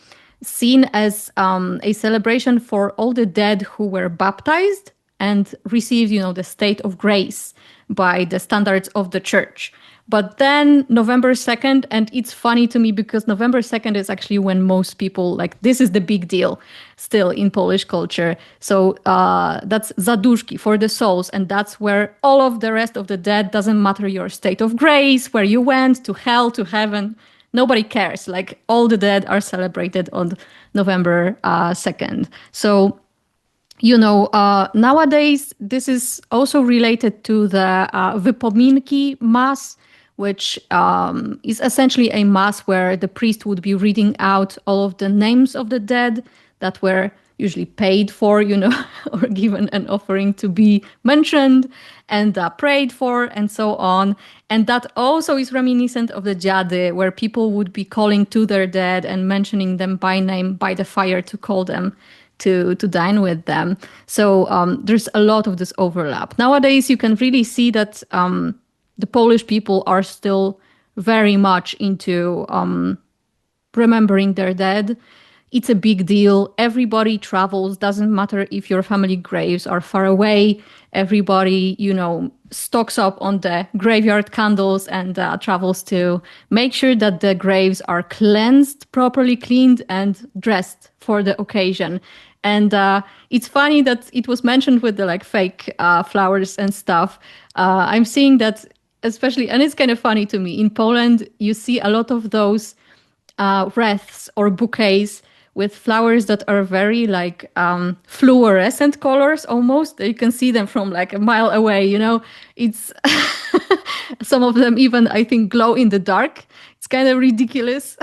seen as a celebration for all the dead who were baptized and received, the state of grace by the standards of the church. But then November 2nd, and it's funny to me because November 2nd is actually when most people, this is the big deal still in Polish culture. So that's Zaduszki, for the souls. And that's where all of the rest of the dead, doesn't matter your state of grace, where you went, to hell, to heaven, nobody cares. All the dead are celebrated on November 2nd. So, nowadays, this is also related to the Wypominki Mass, which is essentially a mass where the priest would be reading out all of the names of the dead that were usually paid for, or given an offering to be mentioned and prayed for and so on. And that also is reminiscent of the Dziady, where people would be calling to their dead and mentioning them by name by the fire to call them to dine with them. So there's a lot of this overlap. Nowadays, you can really see that the Polish people are still very much into remembering their dead. It's a big deal. Everybody travels. Doesn't matter if your family graves are far away. Everybody, stocks up on the graveyard candles and travels to make sure that the graves are cleansed, properly cleaned and dressed for the occasion. And it's funny that it was mentioned with the like fake flowers and stuff. I'm seeing that especially, and it's kind of funny to me, in Poland, you see a lot of those wreaths or bouquets with flowers that are very like fluorescent colors almost. You can see them from like a mile away, you know. It's some of them even, I think, glow in the dark. It's kind of ridiculous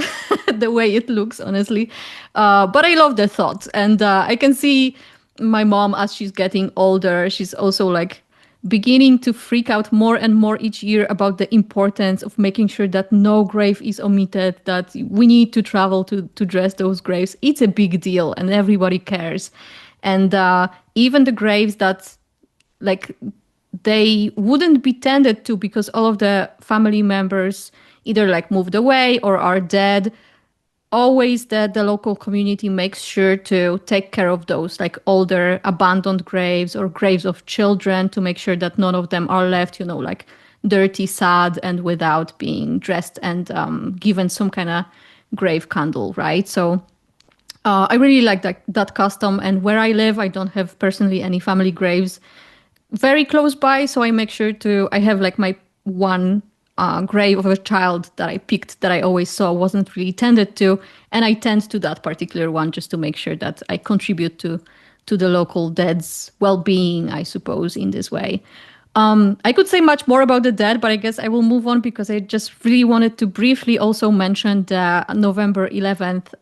the way it looks, honestly. But I love the thought. And I can see my mom, as she's getting older, she's also like beginning to freak out more and more each year about the importance of making sure that no grave is omitted, that we need to travel to dress those graves. It's a big deal and everybody cares. And even the graves that like they wouldn't be tended to because all of the family members either like moved away or are dead, always that the local community makes sure to take care of those like older abandoned graves or graves of children to make sure that none of them are left, you know, like dirty, sad, and without being dressed and given some kind of grave candle, right? So I really like that custom. And where I live, I don't have personally any family graves very close by, so I make sure I have like my one grave of a child that I picked that I always saw wasn't really tended to, and I tend to that particular one just to make sure that I contribute to the local dead's well-being, I suppose, in this way. I could say much more about the dead, but I guess I will move on because I just really wanted to briefly also mention the November 11th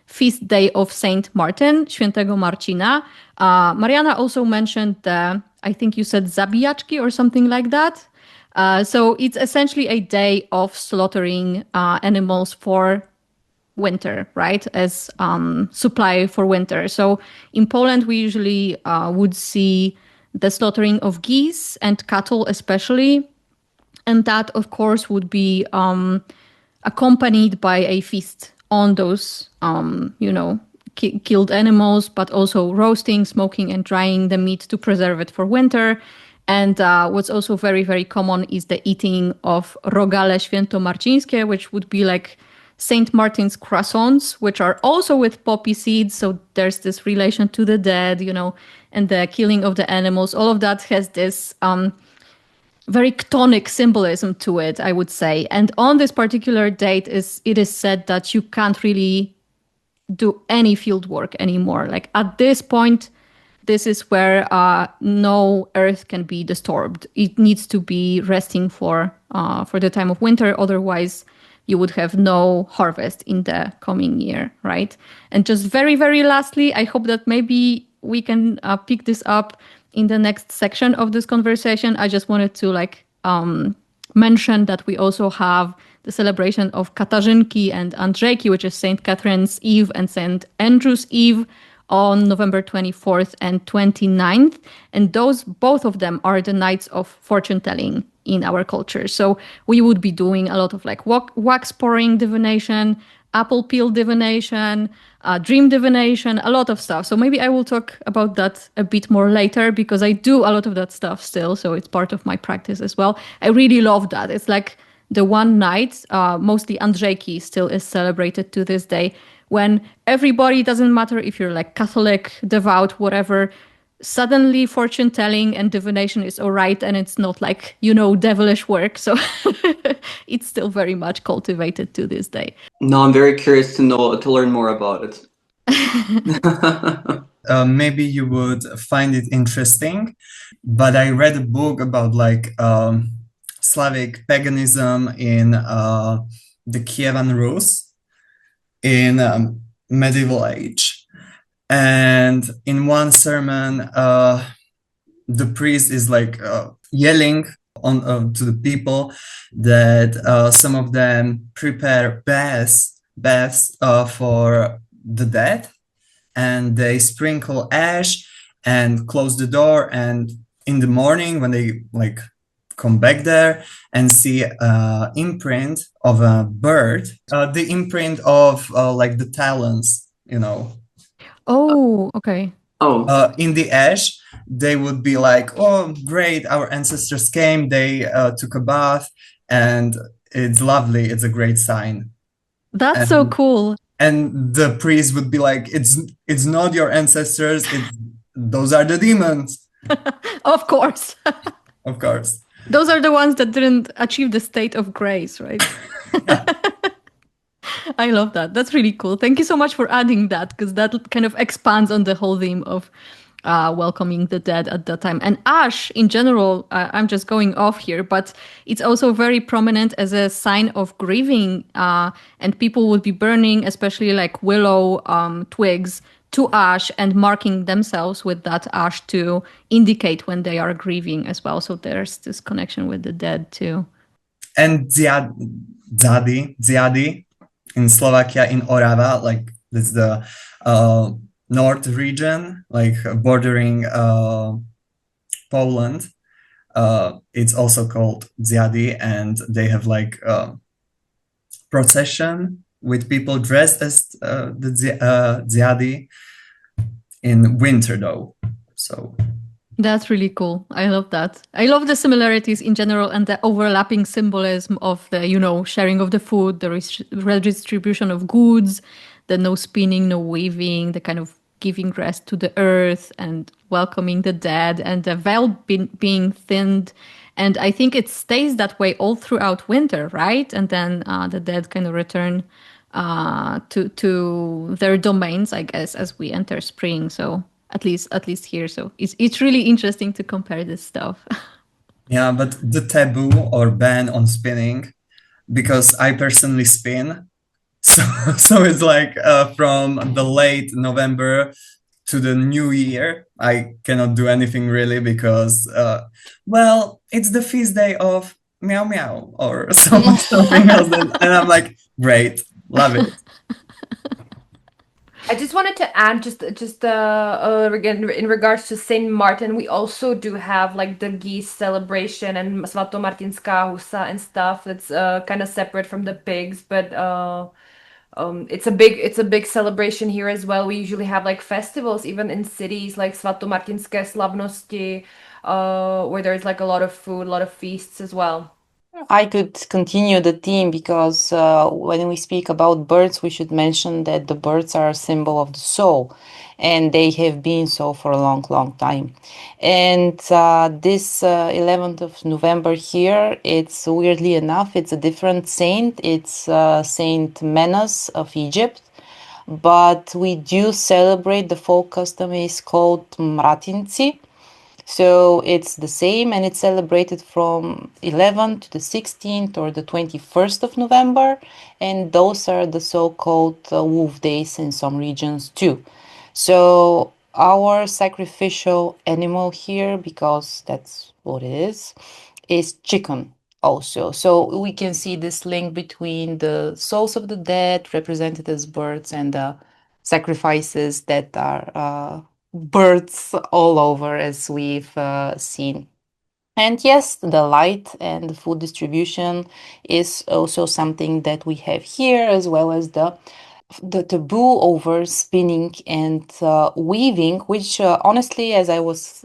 feast day of Saint Martin, Świętego Marcina. Mariana also mentioned I think you said Zabijaczki or something like that. So it's essentially a day of slaughtering animals for winter, right? As supply for winter. So in Poland, we usually would see the slaughtering of geese and cattle especially. And that, of course, would be accompanied by a feast on those, killed animals, but also roasting, smoking, and drying the meat to preserve it for winter. And what's also very, very common is the eating of rogale świętomarcińskie, which would be like Saint Martin's croissants, which are also with poppy seeds. So there's this relation to the dead, you know, and the killing of the animals. All of that has this very chtonic symbolism to it, I would say. And on this particular date, it is said that you can't really do any field work anymore. Like at this point, this is where no earth can be disturbed. It needs to be resting for the time of winter. Otherwise, you would have no harvest in the coming year, right? And just very, very lastly, I hope that maybe we can pick this up in the next section of this conversation. I just wanted to mention that we also have the celebration of Katarzynki and Andrzejki, which is St. Catherine's Eve and St. Andrew's Eve, on November 24th and 29th. And both of them are the nights of fortune telling in our culture. So we would be doing a lot of like wax pouring divination, apple peel divination, dream divination, a lot of stuff. So maybe I will talk about that a bit more later because I do a lot of that stuff still. So it's part of my practice as well. I really love that. It's like the one night, mostly Andrzejki still is celebrated to this day, when everybody, doesn't matter if you're like Catholic, devout, whatever, suddenly fortune telling and divination is all right, and it's not like, devilish work. So it's still very much cultivated to this day. No, I'm very curious to learn more about it. Maybe you would find it interesting, but I read a book about Slavic paganism in the Kievan Rus in medieval age. And in one sermon, the priest is yelling to the people that some of them prepare baths for the dead, and they sprinkle ash and close the door. And in the morning, when they come back there and see imprint of a bird, the imprint of the talons, Oh, okay. In the ash, they would be like, oh, great, our ancestors came, they took a bath, and it's lovely, it's a great sign. That's so cool. And the priest would be like, it's not your ancestors, those are the demons. Of course. Of course. Those are the ones that didn't achieve the state of grace, right? I love that. That's really cool. Thank you so much for adding that, because that kind of expands on the whole theme of welcoming the dead at that time. And ash, in general, I'm just going off here, but it's also very prominent as a sign of grieving. And people would be burning, especially like willow twigs, to ash and marking themselves with that ash to indicate when they are grieving as well. So there's this connection with the dead too. And Dziady in Slovakia, in Orava, like that's the north region, like bordering Poland. It's also called Dziady, and they have like procession with people dressed as the Dziady in winter though. So that's really cool. I love that. I love the similarities in general and the overlapping symbolism of the, sharing of the food, the redistribution of goods, the no spinning, no weaving, the kind of giving rest to the earth and welcoming the dead, and the veil being thinned. And I think it stays that way all throughout winter, right? And then the dead kind of return to their domains, I guess, as we enter spring. So at least here. So it's really interesting to compare this stuff. Yeah, but the taboo or ban on spinning, because I personally spin, so it's like from the late November to the new year, I cannot do anything really because, it's the feast day of meow meow or something else, and I'm like, great, love it. I just wanted to add again in regards to Saint Martin, we also do have like the geese celebration and Svatomartinská husa and stuff that's kind of separate from the pigs, but it's a big celebration here as well. We usually have like festivals even in cities like Svatomartinské slavnosti, where there's like a lot of food, a lot of feasts as well. I could continue the theme because when we speak about birds, we should mention that the birds are a symbol of the soul, and they have been so for a long, long time. And this 11th of November here, it's weirdly enough, it's a different saint. It's Saint Menas of Egypt, but we do celebrate, the folk custom is called Mratinci. So it's the same, and it's celebrated from 11th to the 16th or the 21st of November. And those are the so-called wolf days in some regions too. So our sacrificial animal here, because that's what it is chicken also. So we can see this link between the souls of the dead represented as birds and the sacrifices that are birds all over, as we've seen. And yes, the light and the food distribution is also something that we have here, as well as the taboo over spinning and weaving, which honestly, as I was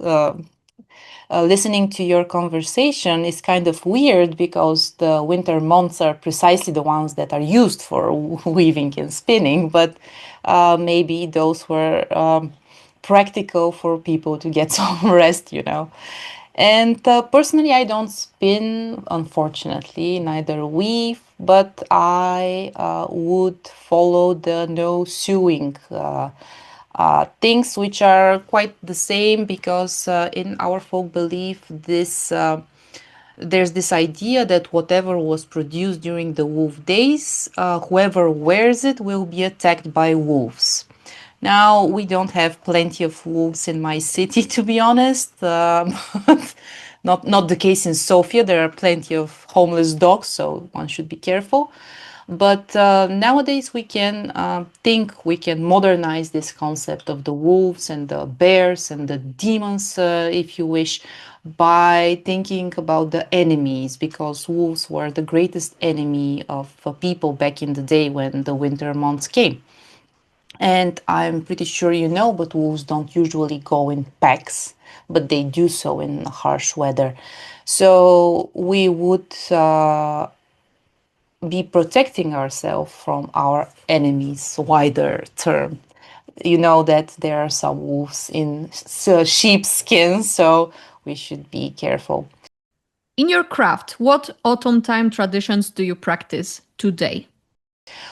listening to your conversation, is kind of weird because the winter months are precisely the ones that are used for weaving and spinning, but maybe those were practical for people to get some rest, And personally, I don't spin, unfortunately, neither weave, but I would follow the no sewing things, which are quite the same because in our folk belief, there's this idea that whatever was produced during the wolf days, whoever wears it will be attacked by wolves. Now, we don't have plenty of wolves in my city, to be honest. Not the case in Sofia. There are plenty of homeless dogs, so one should be careful. But nowadays we can we can modernize this concept of the wolves and the bears and the demons, if you wish, by thinking about the enemies, because wolves were the greatest enemy of people back in the day when the winter months came. And I'm pretty sure you know, but wolves don't usually go in packs, but they do so in harsh weather. So we would be protecting ourselves from our enemies, wider term. You know that there are some wolves in sheep skin, so we should be careful. In your craft, what autumn time traditions do you practice today?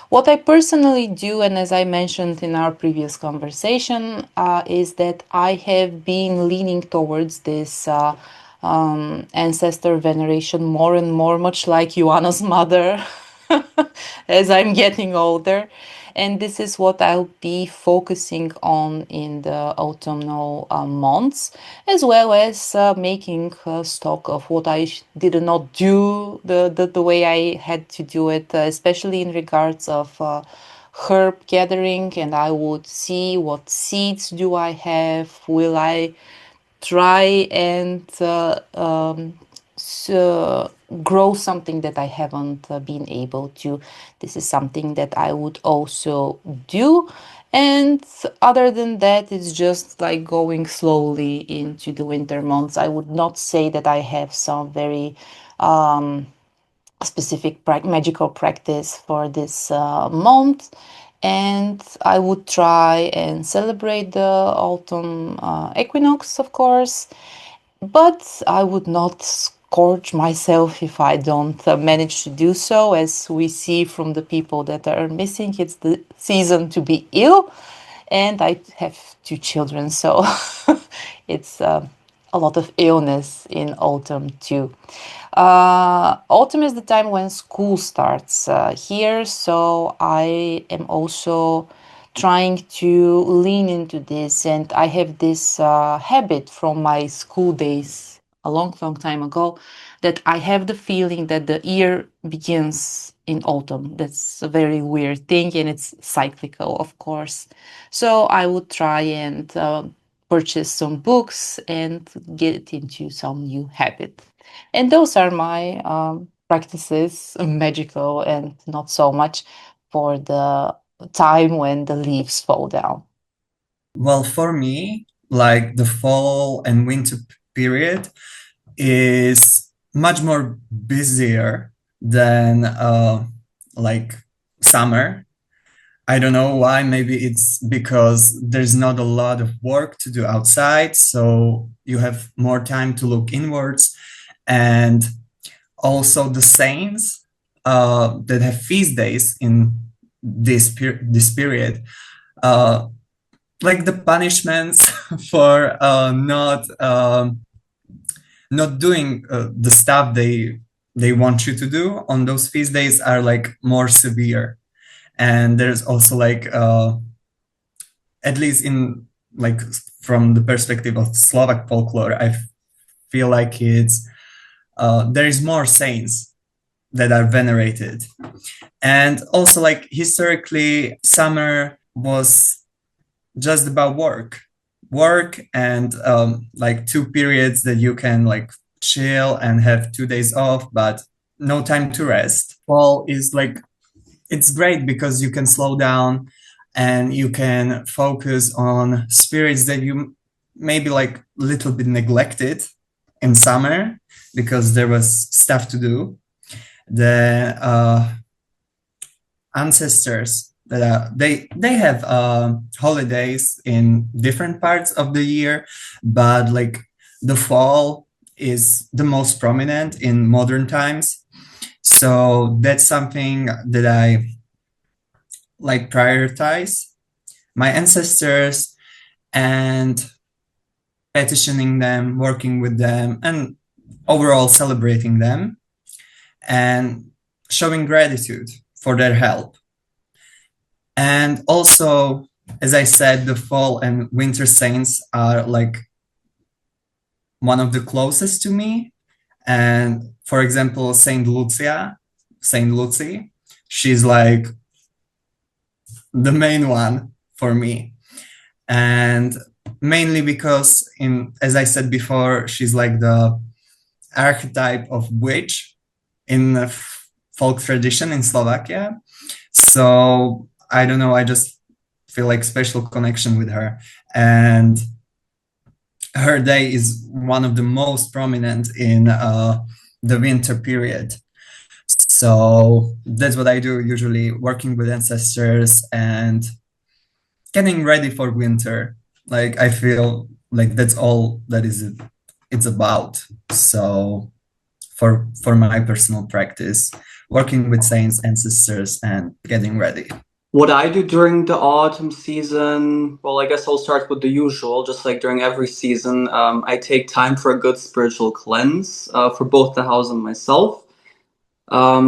What I personally do, and as I mentioned in our previous conversation, is that I have been leaning towards this ancestor veneration more and more, much like Joanna's mother, as I'm getting older. And this is what I'll be focusing on in the autumnal months, as well as making stock of what I did not do the way I had to do it, especially in regards of herb gathering. And I would see what seeds do I have, will I try and grow something that I haven't been able to. This is something that I would also do. And other than that, it's just like going slowly into the winter months. I would not say that I have some very specific magical practice for this month. And I would try and celebrate the autumn equinox, of course, but I would not scorch myself if I don't manage to do so. As we see from the people that are missing, it's the season to be ill, and I have 2 children, so it's a lot of illness in autumn too. Autumn is the time when school starts here, so I am also trying to lean into this, and I have this habit from my school days a long time ago, that I have the feeling that the year begins in autumn. That's a very weird thing, and it's cyclical, of course. So I would try and purchase some books and get into some new habit. And those are my practices, magical and not so much, for the time when the leaves fall down. Well, for me, like the fall and winter period is much more busier than like summer. I don't know why. Maybe it's because there's not a lot of work to do outside, so you have more time to look inwards. And also the saints that have feast days in this period, like the punishments for not doing the stuff they want you to do on those feast days are like more severe. And there's also like at least in like from the perspective of Slovak folklore, I feel like it's there is more saints that are venerated. And also, like, historically, summer was just about work and like 2 periods that you can like chill and have 2 days off, but no time to rest. Fall is like, it's great because you can slow down and you can focus on spirits that you maybe like a little bit neglected in summer because there was stuff to do. The ancestors that are, they have holidays in different parts of the year, but like the fall is the most prominent in modern times. So that's something that I like prioritize my ancestors and petitioning them, working with them, and overall celebrating them and showing gratitude for their help. And also, as I said, the fall and winter saints are like one of the closest to me. And for example, Saint Lucia, she's like the main one for me. And mainly because, as I said before, she's like the archetype of witch in the folk tradition in Slovakia. So I don't know, I just feel like special connection with her. And her day is one of the most prominent in the winter period. So that's what I do usually, working with ancestors and getting ready for winter. Like I feel like that's all that it's about. So for my personal practice, working with saints, ancestors, and getting ready. What I do during the autumn season, well, I guess I'll start with the usual. Just like during every season, I take time for a good spiritual cleanse for both the house and myself.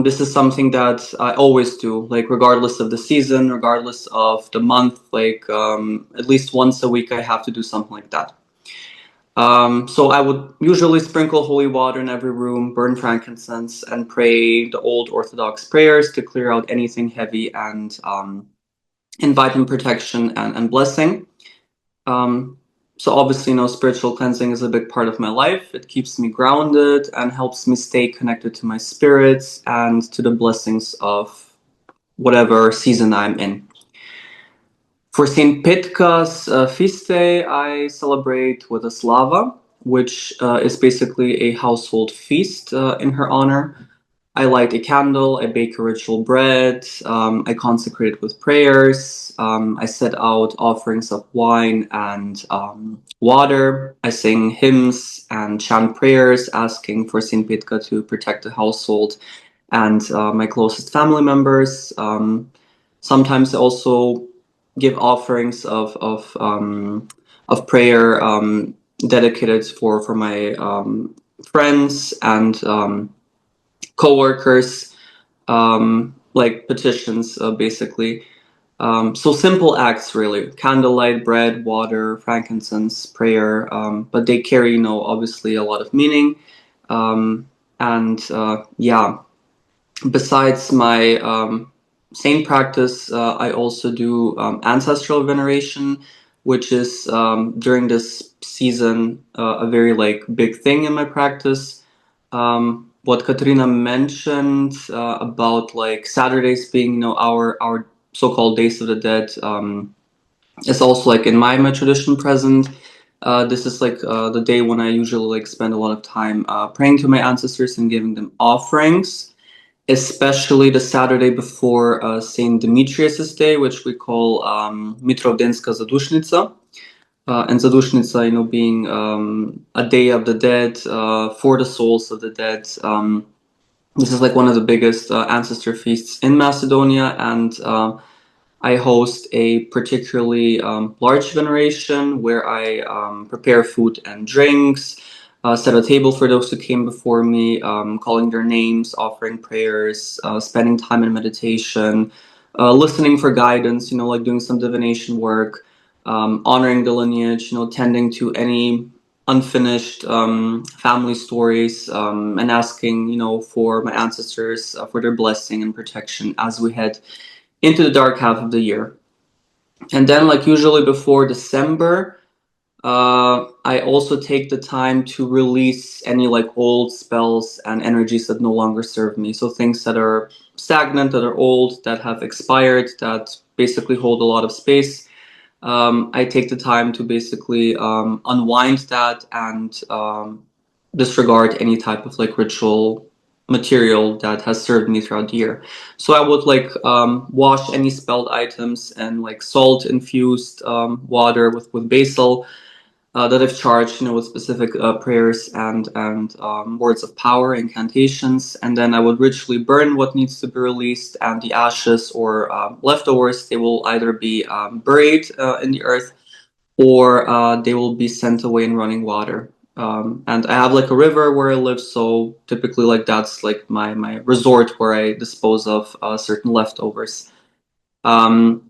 This is something that I always do, like regardless of the season, regardless of the month, like at least once a week I have to do something like that. So I would usually sprinkle holy water in every room, burn frankincense, and pray the old Orthodox prayers to clear out anything heavy and invite in protection and blessing. So obviously, spiritual cleansing is a big part of my life. It keeps me grounded and helps me stay connected to my spirits and to the blessings of whatever season I'm in. For St. Petka's feast day, I celebrate with a slava, which is basically a household feast in her honor. I light a candle, I bake a ritual bread, I consecrate it with prayers, I set out offerings of wine and water, I sing hymns and chant prayers asking for St. Petka to protect the household and my closest family members. Sometimes I also give offerings of prayer dedicated for my friends and co-workers, like petitions, basically. So simple acts, really: candlelight, bread, water, frankincense, prayer, but they carry, obviously a lot of meaning. Yeah, besides my saint practice, I also do ancestral veneration, which is during this season a very big thing in my practice. What Katerina mentioned about Saturdays being our so-called Days of the Dead is also in my tradition present. This is the day when I usually spend a lot of time praying to my ancestors and giving them offerings, especially the Saturday before Saint Demetrius's Day, which we call Mitrovdenska Zadušnica. And Zadušnica, being a day of the dead for the souls of the dead. This is one of the biggest ancestor feasts in Macedonia, and I host a particularly large veneration where I prepare food and drinks, set a table for those who came before me, calling their names, offering prayers, spending time in meditation, listening for guidance, doing some divination work, honoring the lineage, tending to any unfinished family stories, and asking, for my ancestors for their blessing and protection as we head into the dark half of the year. And then, usually before December, I also take the time to release any old spells and energies that no longer serve me. So things that are stagnant, that are old, that have expired, that basically hold a lot of space. I take the time to basically unwind that and disregard any type of ritual material that has served me throughout the year. So I would wash any spelled items and salt infused water with basil that I've charged, with specific prayers and words of power, incantations, and then I would ritually burn what needs to be released, and the ashes or leftovers, they will either be buried in the earth, or they will be sent away in running water. And I have a river where I live, so typically that's my resort where I dispose of certain leftovers, so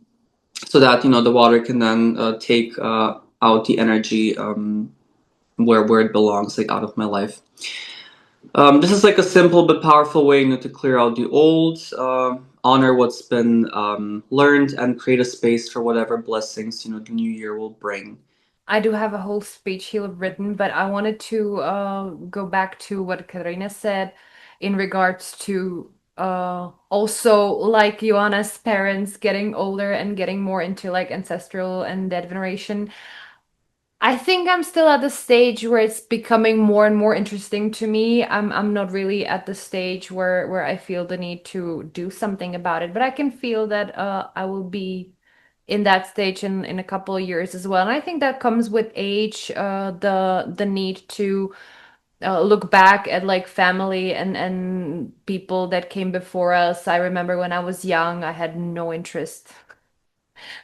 that the water can then take out the energy where it belongs, out of my life. This is a simple but powerful way to clear out the old, honor what's been learned, and create a space for whatever blessings the new year will bring. I do have a whole speech here written, but I wanted to go back to what Katerina said in regards to also Joanna's parents getting older and getting more into ancestral and dead veneration. I think I'm still at the stage where it's becoming more and more interesting to me. I'm not really at the stage where I feel the need to do something about it, but I can feel that I will be in that stage in a couple of years as well. And I think that comes with age, the need to look back at like family and people that came before us. I remember when I was young, I had no interest,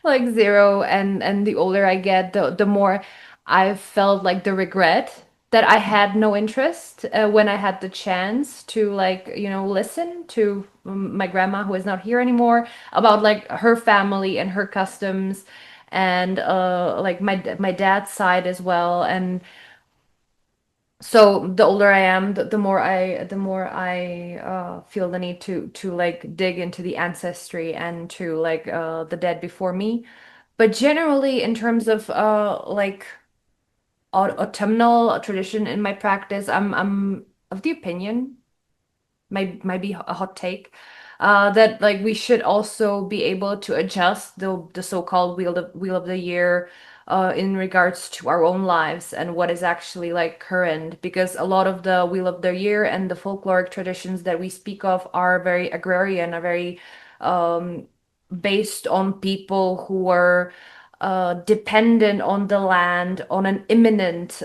like zero. And the older I get, the more I felt like the regret that I had no interest when I had the chance to like, listen to my grandma who is not here anymore about like her family and her customs and like my dad's side as well. And so the older I am, the more I feel the need to like dig into the ancestry and to like the dead before me. But generally, in terms of like autumnal tradition in my practice, I'm of the opinion, might be a hot take, that like we should also be able to adjust the so-called wheel of the year in regards to our own lives and what is actually like current, because a lot of the wheel of the year and the folkloric traditions that we speak of are very agrarian, are very um, based on people who were dependent on the land on an imminent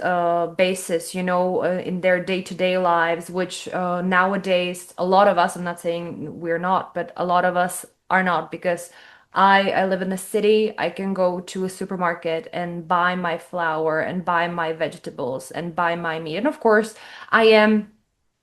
basis, in their day-to-day lives, which nowadays a lot of us, I'm not saying we're not, but a lot of us are not, because I live in the city. I can go to a supermarket and buy my flour and buy my vegetables and buy my meat. And of course, I am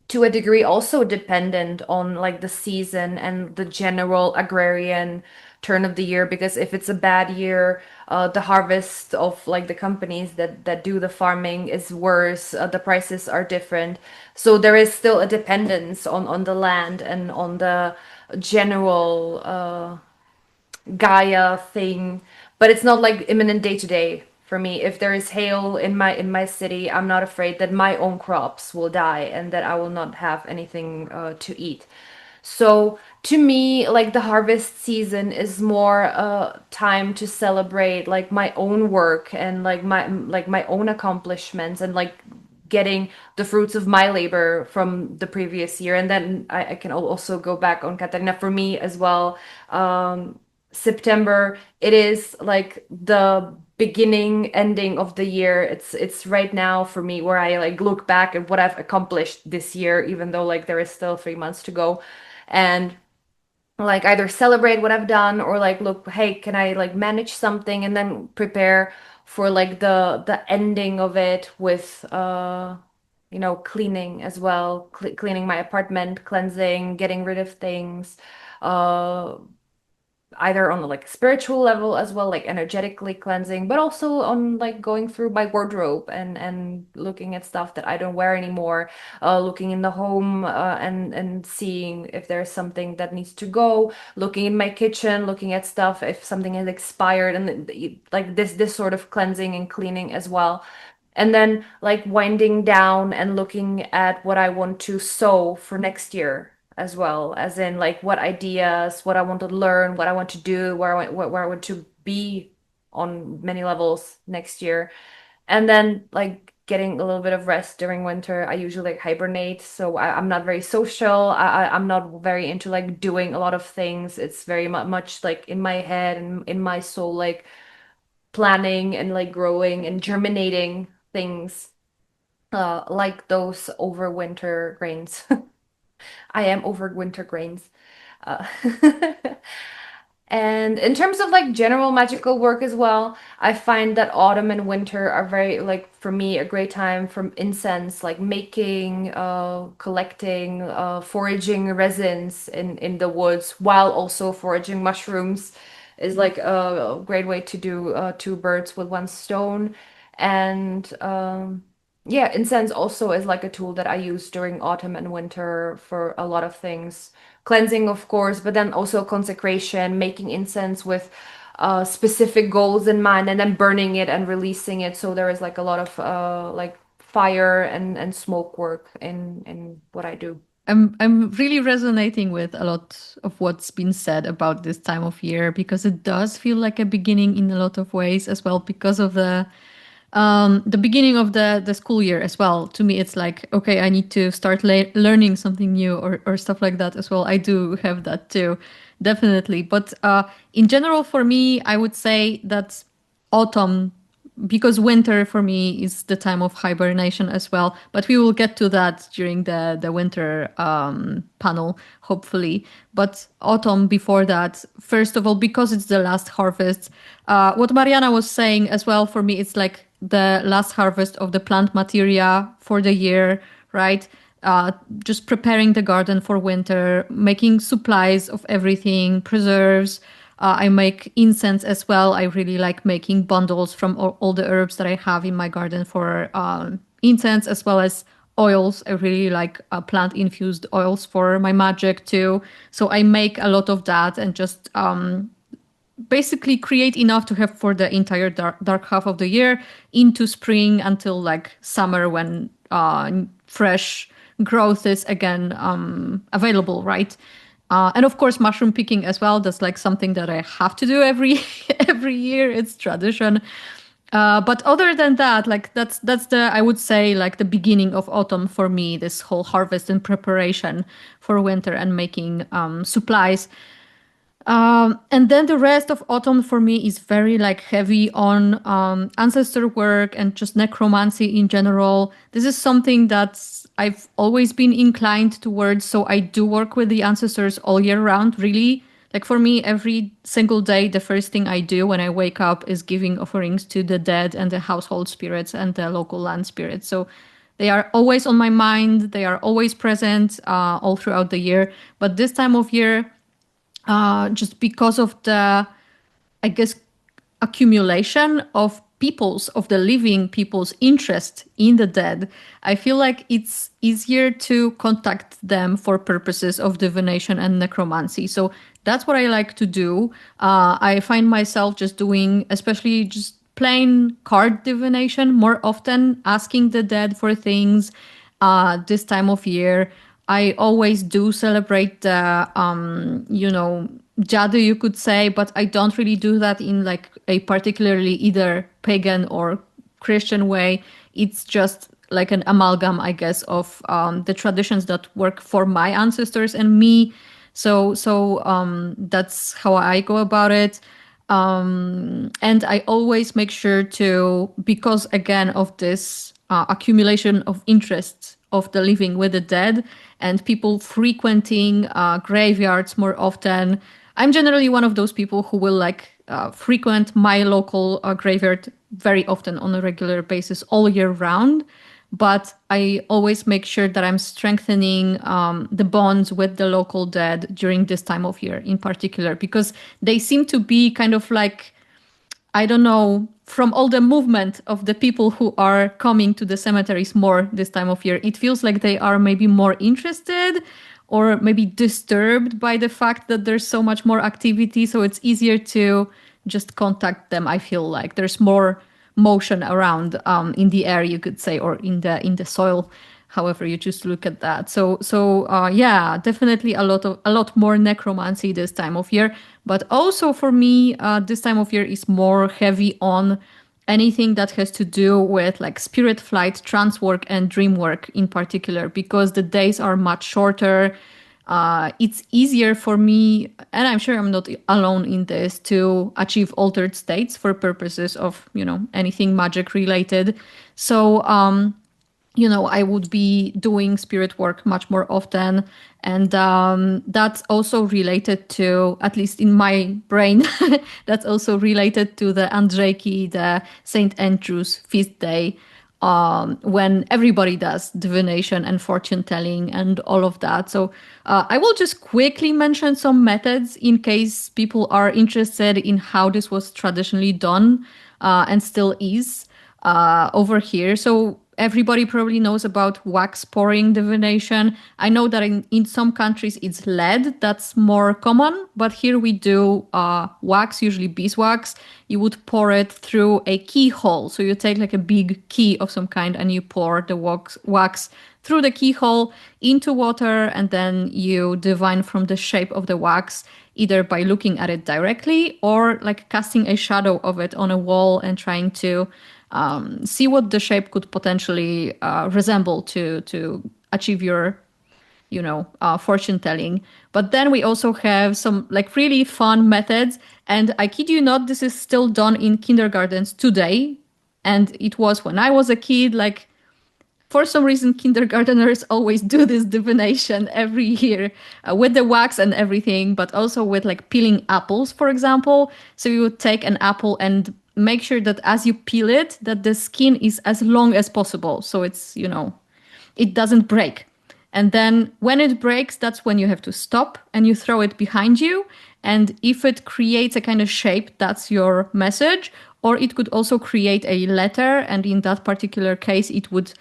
to a degree also dependent on like the season and the general agrarian turn of the year, because if it's a bad year, the harvest of like the companies that do the farming is worse, the prices are different, so there is still a dependence on the land and on the general Gaia thing, but it's not like imminent day to day for me. If there is hail in my city, I'm not afraid that my own crops will die and that I will not have anything to eat. So to me, like the harvest season is more time to celebrate like my own work and like my own accomplishments and like getting the fruits of my labor from the previous year. And then I can also go back on Katerina for me as well. September, it is like the beginning ending of the year. It's right now for me where I like look back at what I've accomplished this year, even though like there is still 3 months to go, and like either celebrate what I've done or like look, hey, can I like manage something, and then prepare for like the ending of it with cleaning as well, cleaning my apartment, cleansing, getting rid of things, uh either on like spiritual level as well, like energetically cleansing, but also on like going through my wardrobe and looking at stuff that I don't wear anymore, looking in the home and seeing if there's something that needs to go, looking in my kitchen, looking at stuff if something has expired, and like this sort of cleansing and cleaning as well. And then like winding down and looking at what I want to sow for next year as well, as in like what ideas, what I want to learn, what I want to do, where I want to be on many levels next year. And then like getting a little bit of rest during winter. I usually like hibernate, so I'm not very social. I'm not very into like doing a lot of things. It's very much like in my head and in my soul, like planning and like growing and germinating things, like those overwinter grains. I am overwinter grains. Uh, and in terms of like general magical work as well, I find that autumn and winter are very, like for me, a great time for incense, like making, collecting, foraging resins in the woods, while also foraging mushrooms is like a great way to do two birds with one stone. And yeah, incense also is like a tool that I use during autumn and winter for a lot of things. Cleansing, of course, but then also consecration, making incense with specific goals in mind, and then burning it and releasing it. So there is like a lot of like fire and smoke work in what I do. I'm really resonating with a lot of what's been said about this time of year, because it does feel like a beginning in a lot of ways as well, because of the the beginning of the school year as well. To me, it's like, okay, I need to start learning something new or stuff like that as well. I do have that too, definitely. But in general, for me, I would say that autumn, because winter for me is the time of hibernation as well. But we will get to that during the winter panel, hopefully. But autumn before that, first of all, because it's the last harvest, what Mariana was saying as well, for me, it's like the last harvest of the plant materia for the year, right? Just preparing the garden for winter, making supplies of everything, preserves. I make incense as well. I really like making bundles from all the herbs that I have in my garden for incense, as well as oils. I really like plant-infused oils for my magic too. So I make a lot of that and just basically create enough to have for the entire dark half of the year into spring until like summer when fresh growth is again available, right? And of course, mushroom picking as well. That's like something that I have to do every year. It's tradition. But other than that, like that's the, I would say, like the beginning of autumn for me. This whole harvest and preparation for winter and making supplies. And then the rest of autumn for me is very like heavy on ancestor work and just necromancy in general. This is something that I've always been inclined towards. So I do work with the ancestors all year round, really. Like for me, every single day, the first thing I do when I wake up is giving offerings to the dead and the household spirits and the local land spirits. So they are always on my mind. They are always present all throughout the year. But this time of year, just because of the, I guess, accumulation of the living people's interest in the dead, I feel like it's easier to contact them for purposes of divination and necromancy. So that's what I like to do. I find myself just doing, especially just plain card divination more often, asking the dead for things this time of year. I always do celebrate the, Dziady, you could say, but I don't really do that in like a particularly either pagan or Christian way. It's just like an amalgam, I guess, of the traditions that work for my ancestors and me. So that's how I go about it. And I always make sure to, because again of this accumulation of interest of the living with the dead and people frequenting graveyards more often. I'm generally one of those people who will like frequent my local graveyard very often on a regular basis all year round. But I always make sure that I'm strengthening the bonds with the local dead during this time of year in particular, because they seem to be kind of like, I don't know, from all the movement of the people who are coming to the cemeteries more this time of year, it feels like they are maybe more interested or maybe disturbed by the fact that there's so much more activity. So it's easier to just contact them. I feel like there's more motion around in the air, you could say, or in the soil, however you choose to look at that. So yeah, definitely a lot more necromancy this time of year. But also for me, this time of year is more heavy on anything that has to do with like spirit flight, trance work, and dream work in particular, because the days are much shorter. It's easier for me, and I'm sure I'm not alone in this, to achieve altered states for purposes of, anything magic related. So, I would be doing spirit work much more often. And that's also related to, at least in my brain, that's also related to the Andrzejki, the St. Andrew's feast day, when everybody does divination and fortune telling and all of that. So I will just quickly mention some methods in case people are interested in how this was traditionally done and still is over here. So everybody probably knows about wax pouring divination. I know that in some countries it's lead, that's more common, but here we do wax, usually beeswax. You would pour it through a keyhole. So you take like a big key of some kind and you pour the wax through the keyhole into water, and then you divine from the shape of the wax, either by looking at it directly or like casting a shadow of it on a wall and trying to see what the shape could potentially resemble to achieve your fortune telling. But then we also have some like really fun methods, and I kid you not, this is still done in kindergartens today, and it was when I was a kid. Like, for some reason, kindergarteners always do this divination every year with the wax and everything, but also with like peeling apples, for example. So you would take an apple and make sure that as you peel it, that the skin is as long as possible, so it's it doesn't break. And then when it breaks, that's when you have to stop and you throw it behind you. And if it creates a kind of shape, that's your message. Or it could also create a letter. And in that particular case, it would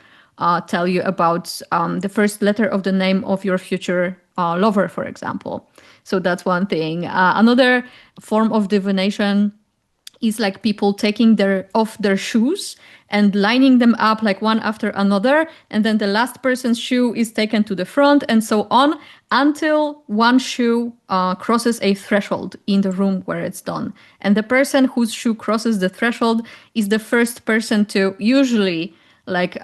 tell you about the first letter of the name of your future lover, for example. So that's one thing. Another form of divination is like people taking off their shoes and lining them up like one after another. And then the last person's shoe is taken to the front and so on until one shoe crosses a threshold in the room where it's done. And the person whose shoe crosses the threshold is the first person to usually like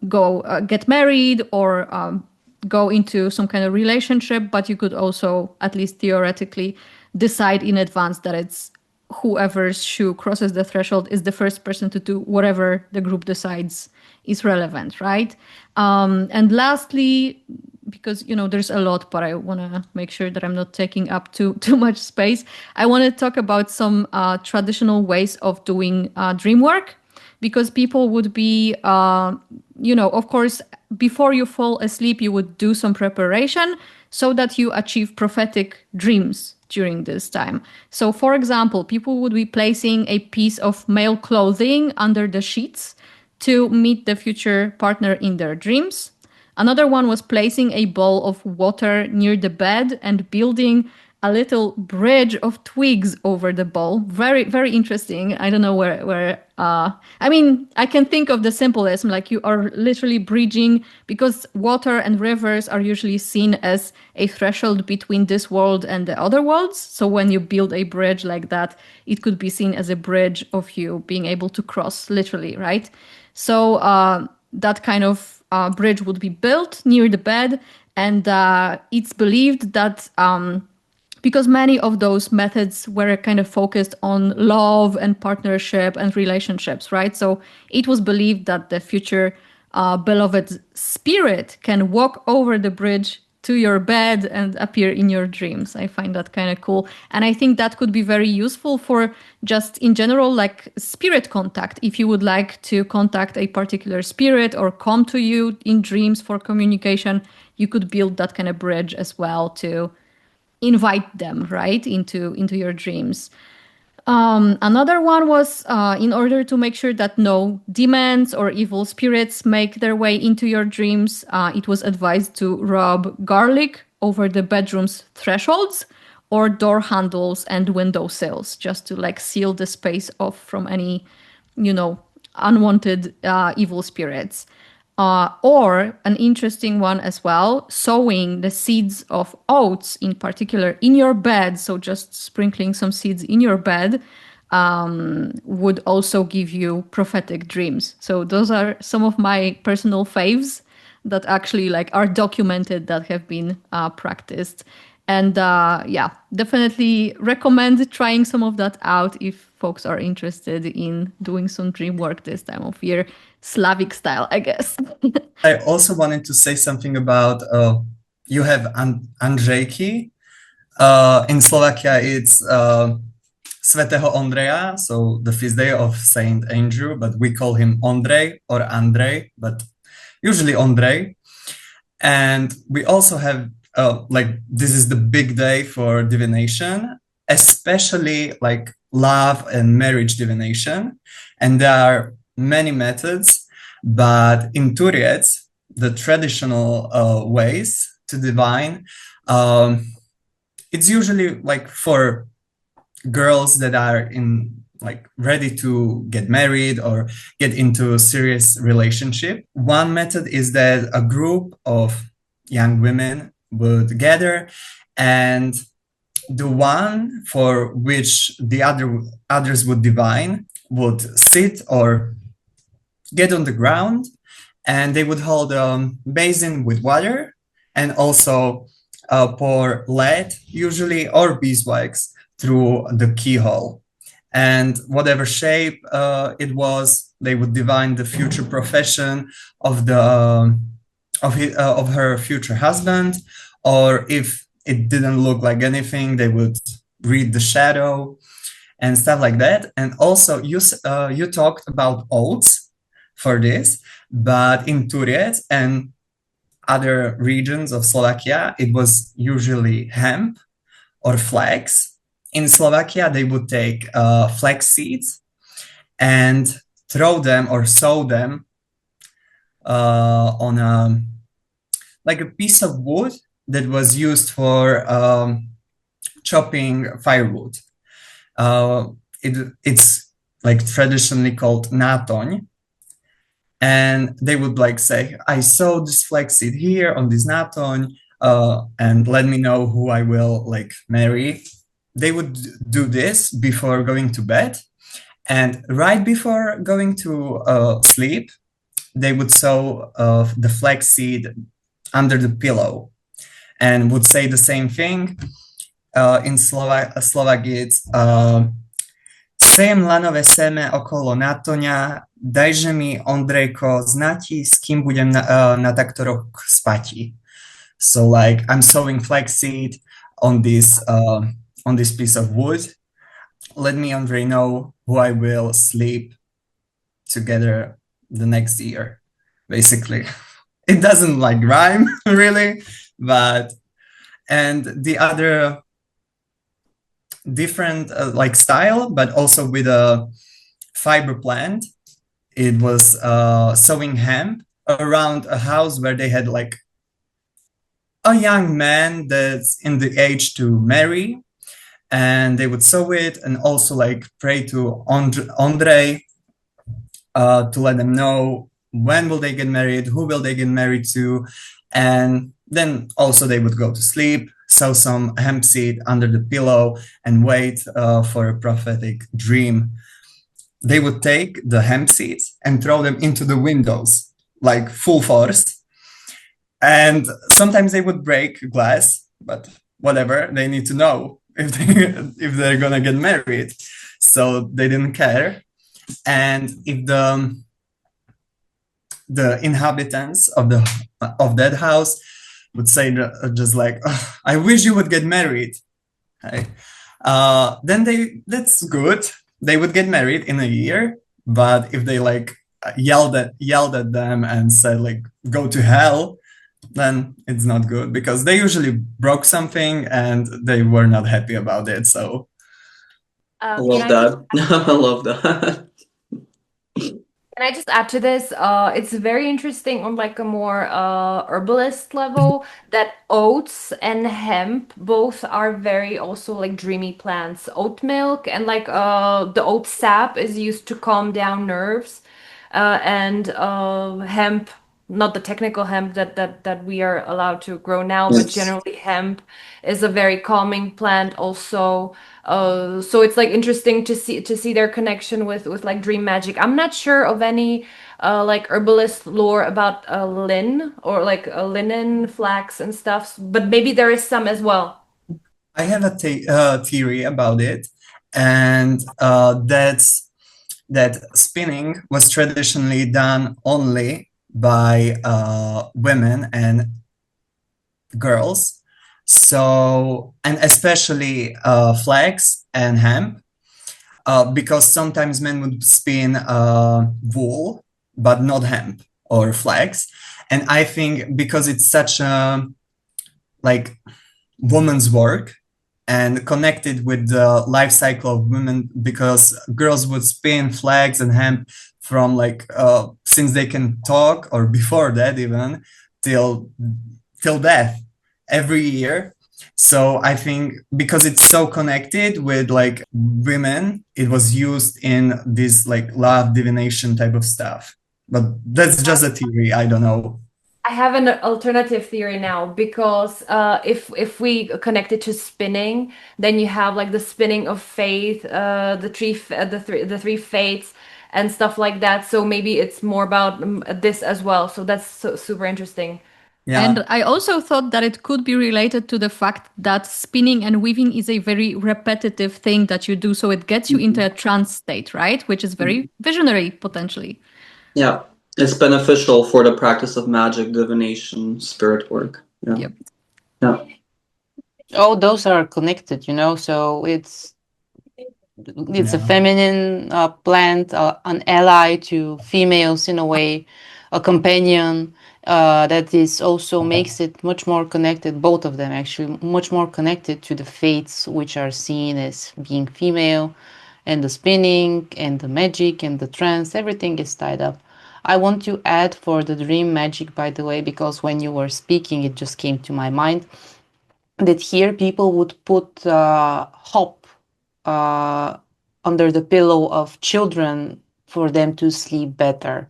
go get married or go into some kind of relationship. But you could also, at least theoretically, decide in advance that it's whoever's shoe crosses the threshold is the first person to do whatever the group decides is relevant, right? And lastly, because there's a lot, but I want to make sure that I'm not taking up too much space, I want to talk about some traditional ways of doing dream work, because people would be, of course, before you fall asleep, you would do some preparation so that you achieve prophetic dreams during this time. So, for example, people would be placing a piece of male clothing under the sheets to meet the future partner in their dreams. Another one was placing a bowl of water near the bed and building a little bridge of twigs over the bowl. Very, very interesting. I don't know where I can think of the symbolism, like you are literally bridging, because water and rivers are usually seen as a threshold between this world and the other worlds. So when you build a bridge like that, it could be seen as a bridge of you being able to cross, literally, right? So that kind of bridge would be built near the bed, and it's believed that because many of those methods were kind of focused on love and partnership and relationships, right? So it was believed that the future beloved spirit can walk over the bridge to your bed and appear in your dreams. I find that kind of cool. And I think that could be very useful for just in general, like spirit contact. If you would like to contact a particular spirit or come to you in dreams for communication, you could build that kind of bridge as well to invite them, right, into your dreams. Another one was in order to make sure that no demons or evil spirits make their way into your dreams, it was advised to rub garlic over the bedroom's thresholds or door handles and window sills, just to like seal the space off from any, unwanted evil spirits. Or an interesting one as well, sowing the seeds of oats in particular in your bed. So just sprinkling some seeds in your bed would also give you prophetic dreams. So those are some of my personal faves that actually like are documented, that have been practiced. And definitely recommend trying some of that out if folks are interested in doing some dream work this time of year, Slavic style, I guess. I also wanted to say something about, you have Andrzejki. In Slovakia, it's Svätého Ondreja, so the feast day of Saint Andrew, but we call him Ondrej or Andrej, but usually Ondrej. And we also have this is the big day for divination, especially like love and marriage divination. And there are many methods, but in Turiec, the traditional ways to divine, it's usually like for girls that are in like ready to get married or get into a serious relationship. One method is that a group of young women would gather, and the one for which the others would divine would sit or get on the ground, and they would hold a basin with water and also pour lead, usually, or beeswax through the keyhole. And whatever shape it was, they would divine the future profession of her future husband, or if it didn't look like anything, they would read the shadow and stuff like that. And also, you talked about oats for this, but in Turiec and other regions of Slovakia, it was usually hemp or flax. In Slovakia, they would take flax seeds and throw them or sow them on a piece of wood that was used for chopping firewood. It's like traditionally called nátoň. And they would like say, I saw this flaxseed here on this nátoň, and let me know who I will like marry. They would do this before going to bed. And right before going to sleep, they would sow the flaxseed under the pillow and would say the same thing. In Slovak it's sejem lanové seme okolo nátoňa, dajže mi, Ondrejko, znati, s kým budem na takto rok spati. So like I'm sowing flaxseed on this piece of wood. Let me, Ondrej, know who I will sleep together the next year. Basically, it doesn't like rhyme really, but and the other different like style, but also with a fiber plant. It was sowing hemp around a house where they had like a young man that's in the age to marry, and they would sow it and also like pray to Ondrej to let them know when will they get married, who will they get married to, and then also they would go to sleep, sow some hemp seed under the pillow, and wait for a prophetic dream. They would take the hemp seeds and throw them into the windows, like full force. And sometimes they would break glass, but whatever, they need to know if they're gonna get married. So they didn't care. And if the inhabitants of that house would say just like, oh, I wish you would get married, okay? Then that's good. They would get married in a year. But if they like yelled at them and said like, go to hell, then it's not good, because they usually broke something and they were not happy about it. So I love that. I love that. Can I just add to this? It's very interesting on like a more herbalist level that oats and hemp both are very also like dreamy plants. Oat milk and like the oat sap is used to calm down nerves, and hemp, not the technical hemp that we are allowed to grow now, but generally hemp is a very calming plant also. So it's like interesting to see their connection with like dream magic. I'm not sure of any like herbalist lore about lin or like linen, flax and stuff, but maybe there is some as well. I have a theory about it, and that's that spinning was traditionally done only by women and girls. So, and especially flax and hemp, because sometimes men would spin wool, but not hemp or flax. And I think because it's such a like woman's work and connected with the life cycle of women, because girls would spin flax and hemp from like since they can talk, or before that even, till death every year. So I think because it's so connected with like women, it was used in this like love divination type of stuff. But that's just a theory. I don't know. I have an alternative theory now because if we connect it to spinning, then you have like the spinning of faith, the three fates and stuff like that. So maybe it's more about this as well. So that's super interesting. Yeah. And I also thought that it could be related to the fact that spinning and weaving is a very repetitive thing that you do. So it gets you into a trance state, right? Which is very visionary, potentially. Yeah, it's beneficial for the practice of magic, divination, spirit work. Yeah. Yep. Yeah. Oh, those are connected, you know, so it's a feminine plant, an ally to females in a way, a companion that is also makes it much more connected, both of them actually, much more connected to the fates, which are seen as being female, and the spinning and the magic and the trance, everything is tied up. I want to add for the dream magic, by the way, because when you were speaking, it just came to my mind that here people would put hop under the pillow of children for them to sleep better.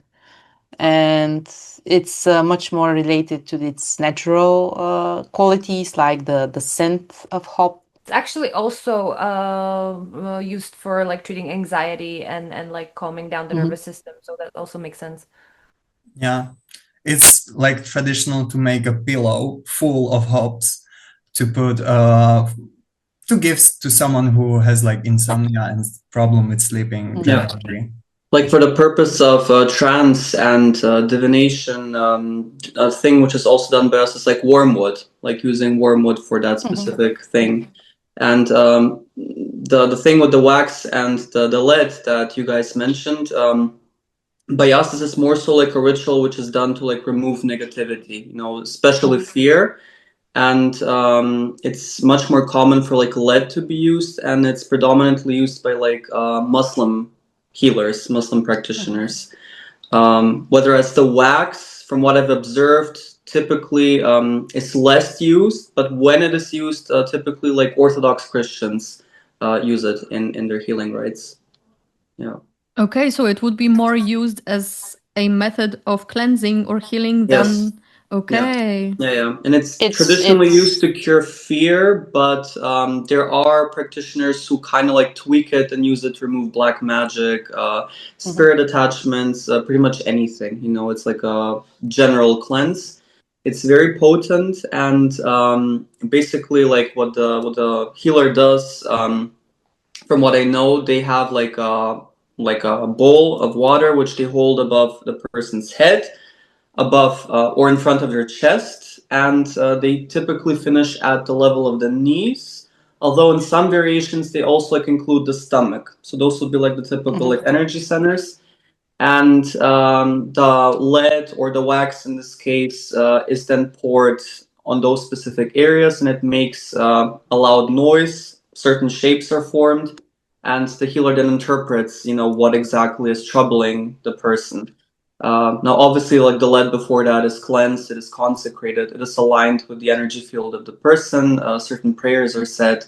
And it's much more related to its natural qualities, like the scent of hop. It's actually also used for like treating anxiety and like calming down the nervous system. So that also makes sense. Yeah, it's like traditional to make a pillow full of hops to put to give to someone who has like insomnia and problem with sleeping generally. Like for the purpose of trance and divination, a thing which is also done by us is like wormwood, like using wormwood for that specific thing. And the thing with the wax and the lead that you guys mentioned, by us this is more so like a ritual which is done to like remove negativity, you know, especially fear. And it's much more common for like lead to be used, and it's predominantly used by like Muslim healers, Muslim practitioners. Whereas the wax, from what I've observed, typically is less used, but when it is used, typically like Orthodox Christians use it in their healing rites. Yeah. Okay, so it would be more used as a method of cleansing or healing than... Okay. Yeah. And it's traditionally used to cure fear, but there are practitioners who kind of like tweak it and use it to remove black magic, spirit attachments, pretty much anything. You know, it's like a general cleanse. It's very potent, and basically, like what the healer does, from what I know, they have like a bowl of water which they hold above the person's head, above or in front of their chest, and they typically finish at the level of the knees, although in some variations they also like include the stomach, so those would be like the typical like energy centers. And the lead or the wax in this case is then poured on those specific areas, and it makes a loud noise, certain shapes are formed, and the healer then interprets, you know, what exactly is troubling the person. Now, obviously, like the lead before that is cleansed, it is consecrated, it is aligned with the energy field of the person. Certain prayers are said.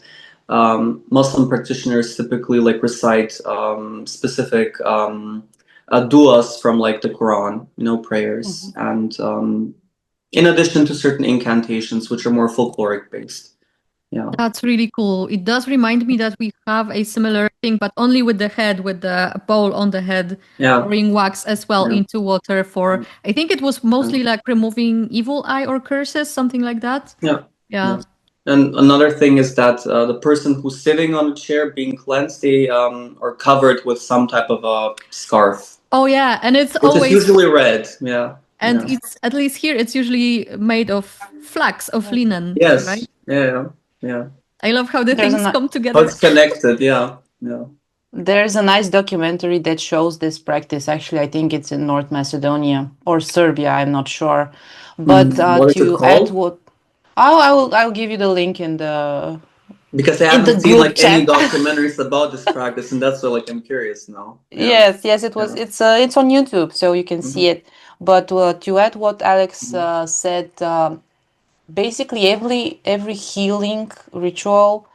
Muslim practitioners typically like recite specific du'as from like the Quran, you know, prayers, and in addition to certain incantations, which are more folkloric based. Yeah. That's really cool. It does remind me that we have a similar thing, but only with the head, with the bowl on the head, pouring wax as well into water for, I think it was mostly like removing evil eye or curses, something like that. Yeah. And another thing is that the person who's sitting on the chair being cleansed, they are covered with some type of a scarf. Oh yeah, and it's which is usually red. Yeah. And it's, at least here, it's usually made of flax, of linen. Yes. Right? Yeah. I love how the things come together. How it's connected, yeah. There's a nice documentary that shows this practice. Actually, I think it's in North Macedonia or Serbia. I'm not sure. But to add what, I'll give you the link in the. Because I haven't seen like any documentaries about this practice, and that's why like I'm curious now. Yes, it was. It's on YouTube, so you can see it. But to add what Aleks said. Basically, every healing ritual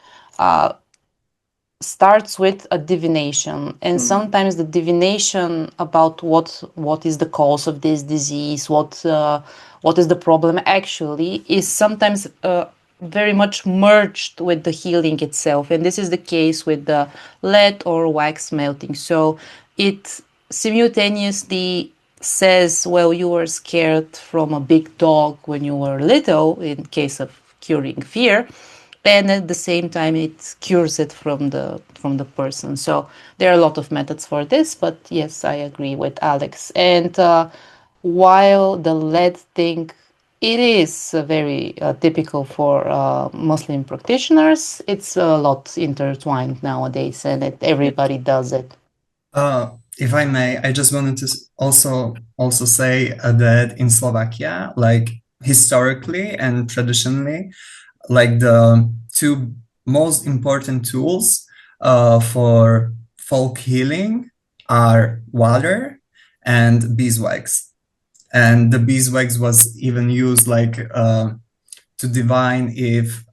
starts with a divination, and sometimes the divination about what is the cause of this disease, what is the problem actually, is sometimes very much merged with the healing itself. And this is the case with the lead or wax melting. So it simultaneously says, well, you were scared from a big dog when you were little, in case of curing fear, and at the same time it cures it from the person. So there are a lot of methods for this, but yes, I agree with Aleks. And while the lead thing, it is very typical for Muslim practitioners, it's a lot intertwined nowadays, and everybody does it. If I may, I just wanted to also say that in Slovakia, like historically and traditionally, like the two most important tools for folk healing are water and beeswax. And the beeswax was even used like to divine if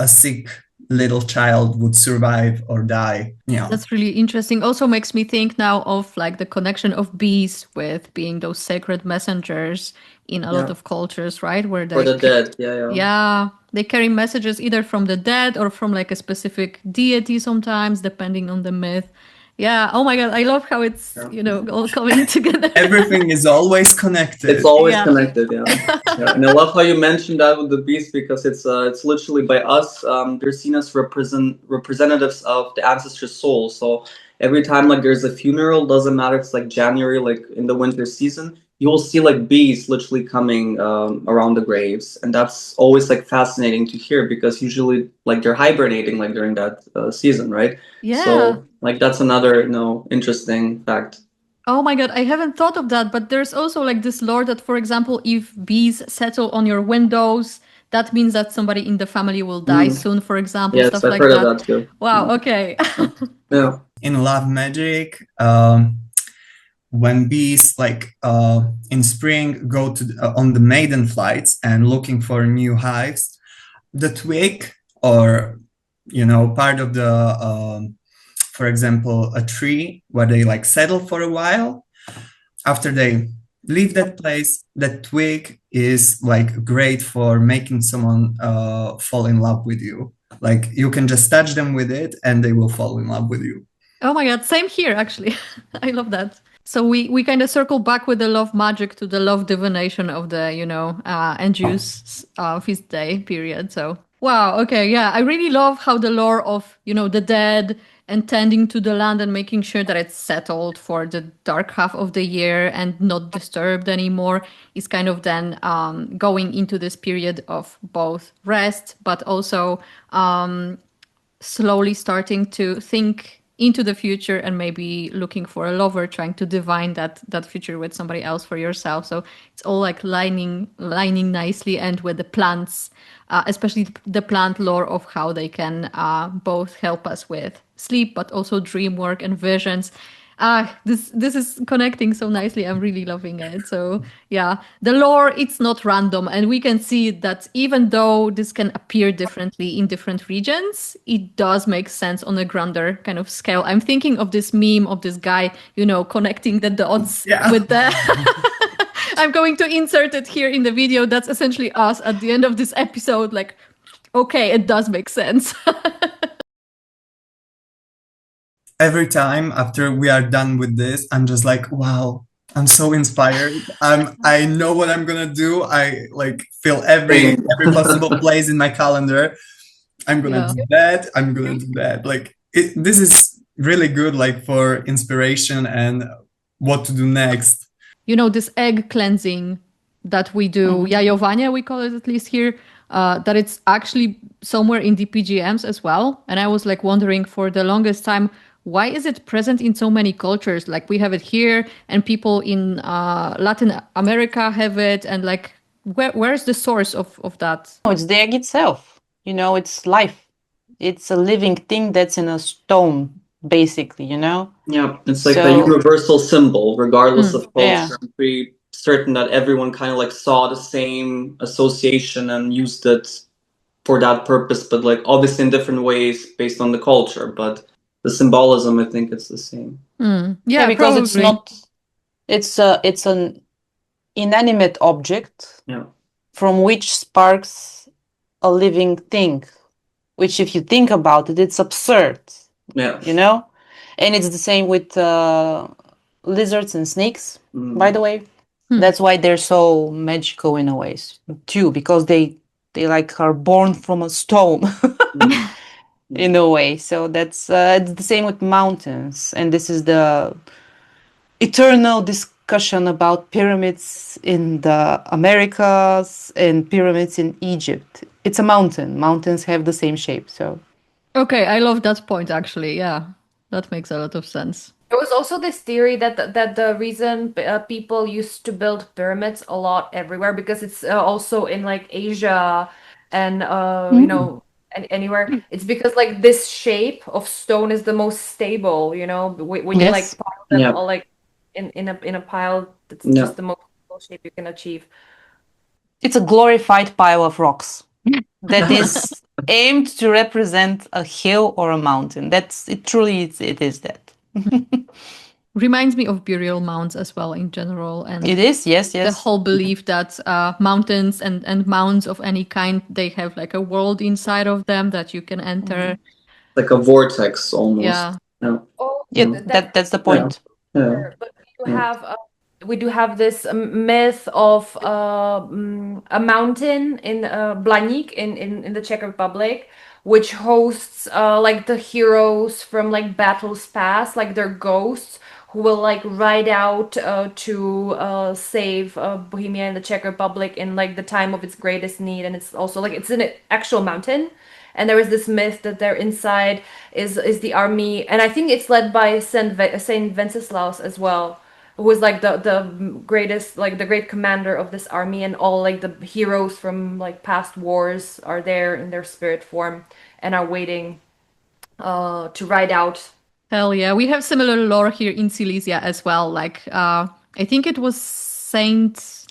a sick little child would survive or die. Yeah, that's really interesting. Also makes me think now of like the connection of bees with being those sacred messengers in a lot of cultures, right? Where For the dead, yeah, they carry messages either from the dead or from like a specific deity sometimes, depending on the myth. Yeah. Oh my God. I love how it's, all coming together. Everything is always connected. It's always connected, yeah. And I love how you mentioned that with the beast, because it's literally by us, they're seen as representatives of the ancestors' soul. So every time like there's a funeral, doesn't matter if it's like January, like in the winter season, you will see like bees literally coming around the graves, and that's always like fascinating to hear, because usually like they're hibernating like during that season, right? Yeah. So like that's another interesting fact. Oh my God, I haven't thought of that, but there's also like this lore that, for example, if bees settle on your windows, that means that somebody in the family will die soon, for example, yes, stuff I've like heard that. Of that too. Wow, okay. Yeah. In love magic, when bees like in spring go to on the maiden flights and looking for new hives, the twig or part of the for example a tree where they like settle for a while, after they leave that place, that twig is like great for making someone fall in love with you. Like you can just touch them with it and they will fall in love with you. Oh my God, same here actually. I love that. So we kind of circle back with the love magic to the love divination of the, end use feast day period. So, wow, okay, yeah. I really love how the lore of, the dead and tending to the land and making sure that it's settled for the dark half of the year and not disturbed anymore is kind of then going into this period of both rest, but also slowly starting to think into the future and maybe looking for a lover, trying to divine that future with somebody else for yourself. So it's all like lining nicely, and with the plants, especially the plant lore of how they can both help us with sleep, but also dream work and visions. This is connecting so nicely. I'm really loving it. So yeah, the lore, it's not random, and we can see that even though this can appear differently in different regions, it does make sense on a grander kind of scale. I'm thinking of this meme of this guy, connecting the dots with the I'm going to insert it here in the video. That's essentially us at the end of this episode, like, okay, it does make sense. Every time after we are done with this, I'm just like, wow, I'm so inspired. I know what I'm gonna do. I like fill every possible place in my calendar. I'm gonna do that. I'm gonna do that. Like this is really good, like for inspiration and what to do next. This egg cleansing that we do, Jajovanie, we call it at least here, that it's actually somewhere in the PGMs as well. And I was like wondering for the longest time, why is it present in so many cultures? Like we have it here, and people in Latin America have it, and like where's the source of that? Oh, it's the egg itself. It's life. It's a living thing that's in a stone, basically, Yeah, it's like a universal symbol, regardless of culture. Yeah. I'm pretty certain that everyone kind of like saw the same association and used it for that purpose, but like obviously in different ways based on the culture. But the symbolism, I think it's the same. Yeah, because probably. it's not. It's an inanimate object from which sparks a living thing, which, if you think about it, it's absurd. Yeah. You know, and it's the same with lizards and snakes. By the way, that's why they're so magical in a way too, because they like are born from a stone. In a way. So that's it's the same with mountains, and this is the eternal discussion about pyramids in the Americas and pyramids in Egypt. It's a mountain. Mountains have the same shape. So Okay, I love that point actually. Yeah, that makes a lot of sense. There was also this theory that the reason people used to build pyramids a lot everywhere, because it's also in like Asia and you know, anywhere, it's because like this shape of stone is the most stable, you know, when you like yes, pile them all like in a pile, that's just the most stable shape you can achieve. it's a glorified pile of rocks that is aimed to represent a hill or a mountain. That's it. Truly, it is that. Reminds me of burial mounds as well in general, and It is. Yes, the yes. whole belief that mountains and mounds of any kind, they have like a world inside of them that you can enter. Like a vortex almost. Yeah. Oh, Yeah, that's the point. Sure, but we do have this myth of a mountain in Blaník in the Czech Republic, which hosts like the heroes from like battles past, like their ghosts who will like ride out to save Bohemia and the Czech Republic in like the time of its greatest need, and it's also like it's an actual mountain. And there is this myth that there inside is the army, and I think it's led by Saint Wenceslas as well, who was like the greatest, like the great commander of this army, and all like the heroes from like past wars are there in their spirit form and are waiting to ride out. Hell yeah. We have similar lore here in Silesia as well. Like, I think it was Saint...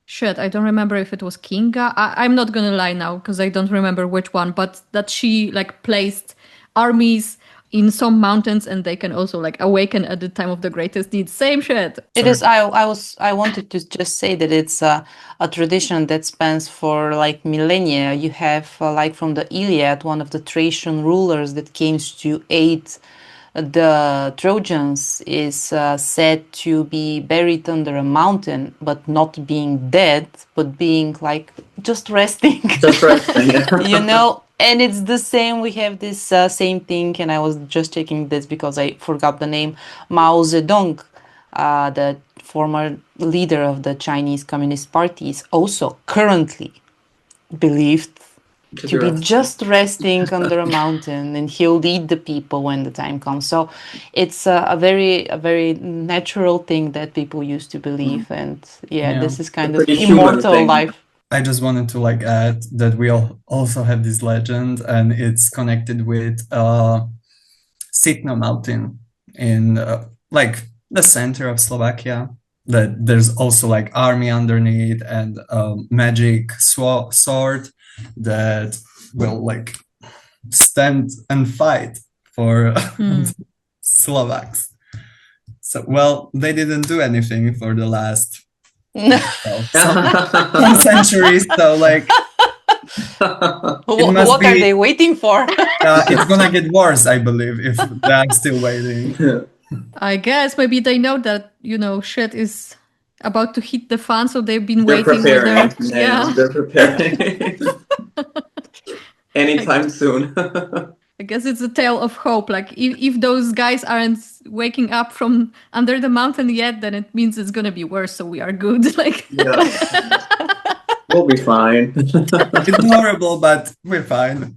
Shit, I don't remember if it was Kinga. I'm not gonna lie now because I don't remember which one, but that she like placed armies in some mountains and they can also like awaken at the time of the greatest need. Same shit. It is. I wanted to just say that it's a tradition that spans for like millennia. You have like from the Iliad, one of the Thracian rulers that came to aid the Trojans is said to be buried under a mountain, but not being dead, but being like just resting. Just resting, You know, and it's the same. We have this same thing, and I was just checking this because I forgot the name. Mao Zedong, the former leader of the Chinese Communist Party, is also currently believed to be just resting under a mountain, and he'll lead the people when the time comes. So it's a very natural thing that people used to believe, and this is kind of immortal life. I just wanted to like add that we also have this legend, and it's connected with Sitna mountain in like the center of Slovakia. That there's also like army underneath and magic sword that will like stand and fight for Slovaks. So, well, they didn't do anything for the last some centuries. So, like, what are they waiting for? It's gonna get worse, I believe, if they're still waiting. I guess maybe they know that, you know, shit is about to hit the fan, so they've been waiting. They're preparing. Anytime soon. I guess it's a tale of hope. Like, if those guys aren't waking up from under the mountain yet, then it means it's gonna be worse, so we are good. Like, we'll be fine. It's horrible, but we're fine.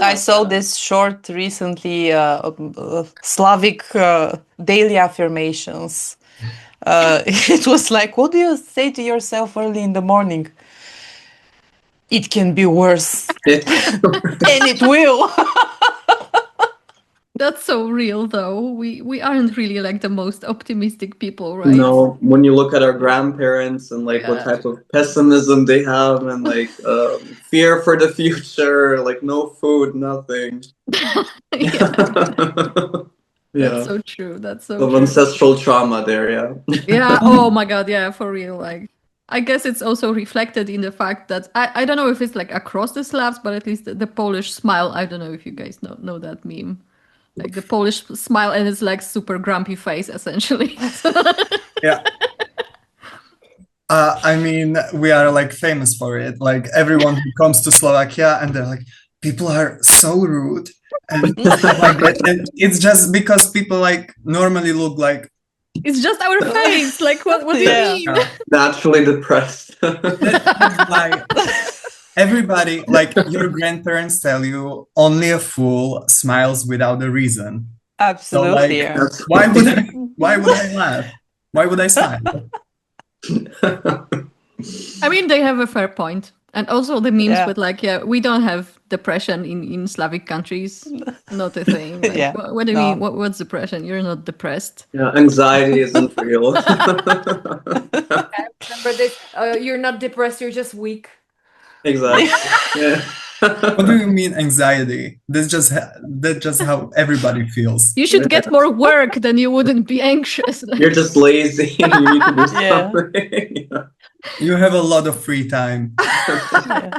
I saw this short recently, Slavic daily affirmations. It was like, what do you say to yourself early in the morning? It can be worse. And it will. That's so real, though. We aren't really like the most optimistic people, right? No, when you look at our grandparents and like what type of pessimism they have and like fear for the future, like no food, nothing. Yeah, Yeah. that's so true. That's so Of true. ancestral trauma there, yeah. Yeah. Oh my God. Yeah, for real. Like, I guess it's also reflected in the fact that I don't know if it's like across the Slavs, but at least the Polish smile. I don't know if you guys know that meme. Like the Polish smile, and it's like super grumpy face, essentially. Yeah. I mean, we are like famous for it. Like everyone who comes to Slovakia and they're like, people are so rude and stuff like that. And it's just because people like normally look like It's just our face. Like, what do Yeah. you mean? Naturally depressed. that's like everybody, like your grandparents tell you only a fool smiles without a reason. Absolutely. like, Yeah. Why would I laugh? Why would I smile? I mean, they have a fair point. And also the memes Yeah. with like, yeah, we don't have depression in Slavic countries. Not a thing. Like, Yeah. what do you No. mean? What's depression? You're not depressed. Yeah, anxiety isn't real. I remember this. You're not depressed, you're just weak. Exactly. Yeah. What do you mean anxiety? That's just how everybody feels. You should get more work, then you wouldn't be anxious. You're just lazy. You need to do Yeah. something. Yeah. You have a lot of free time. Yeah.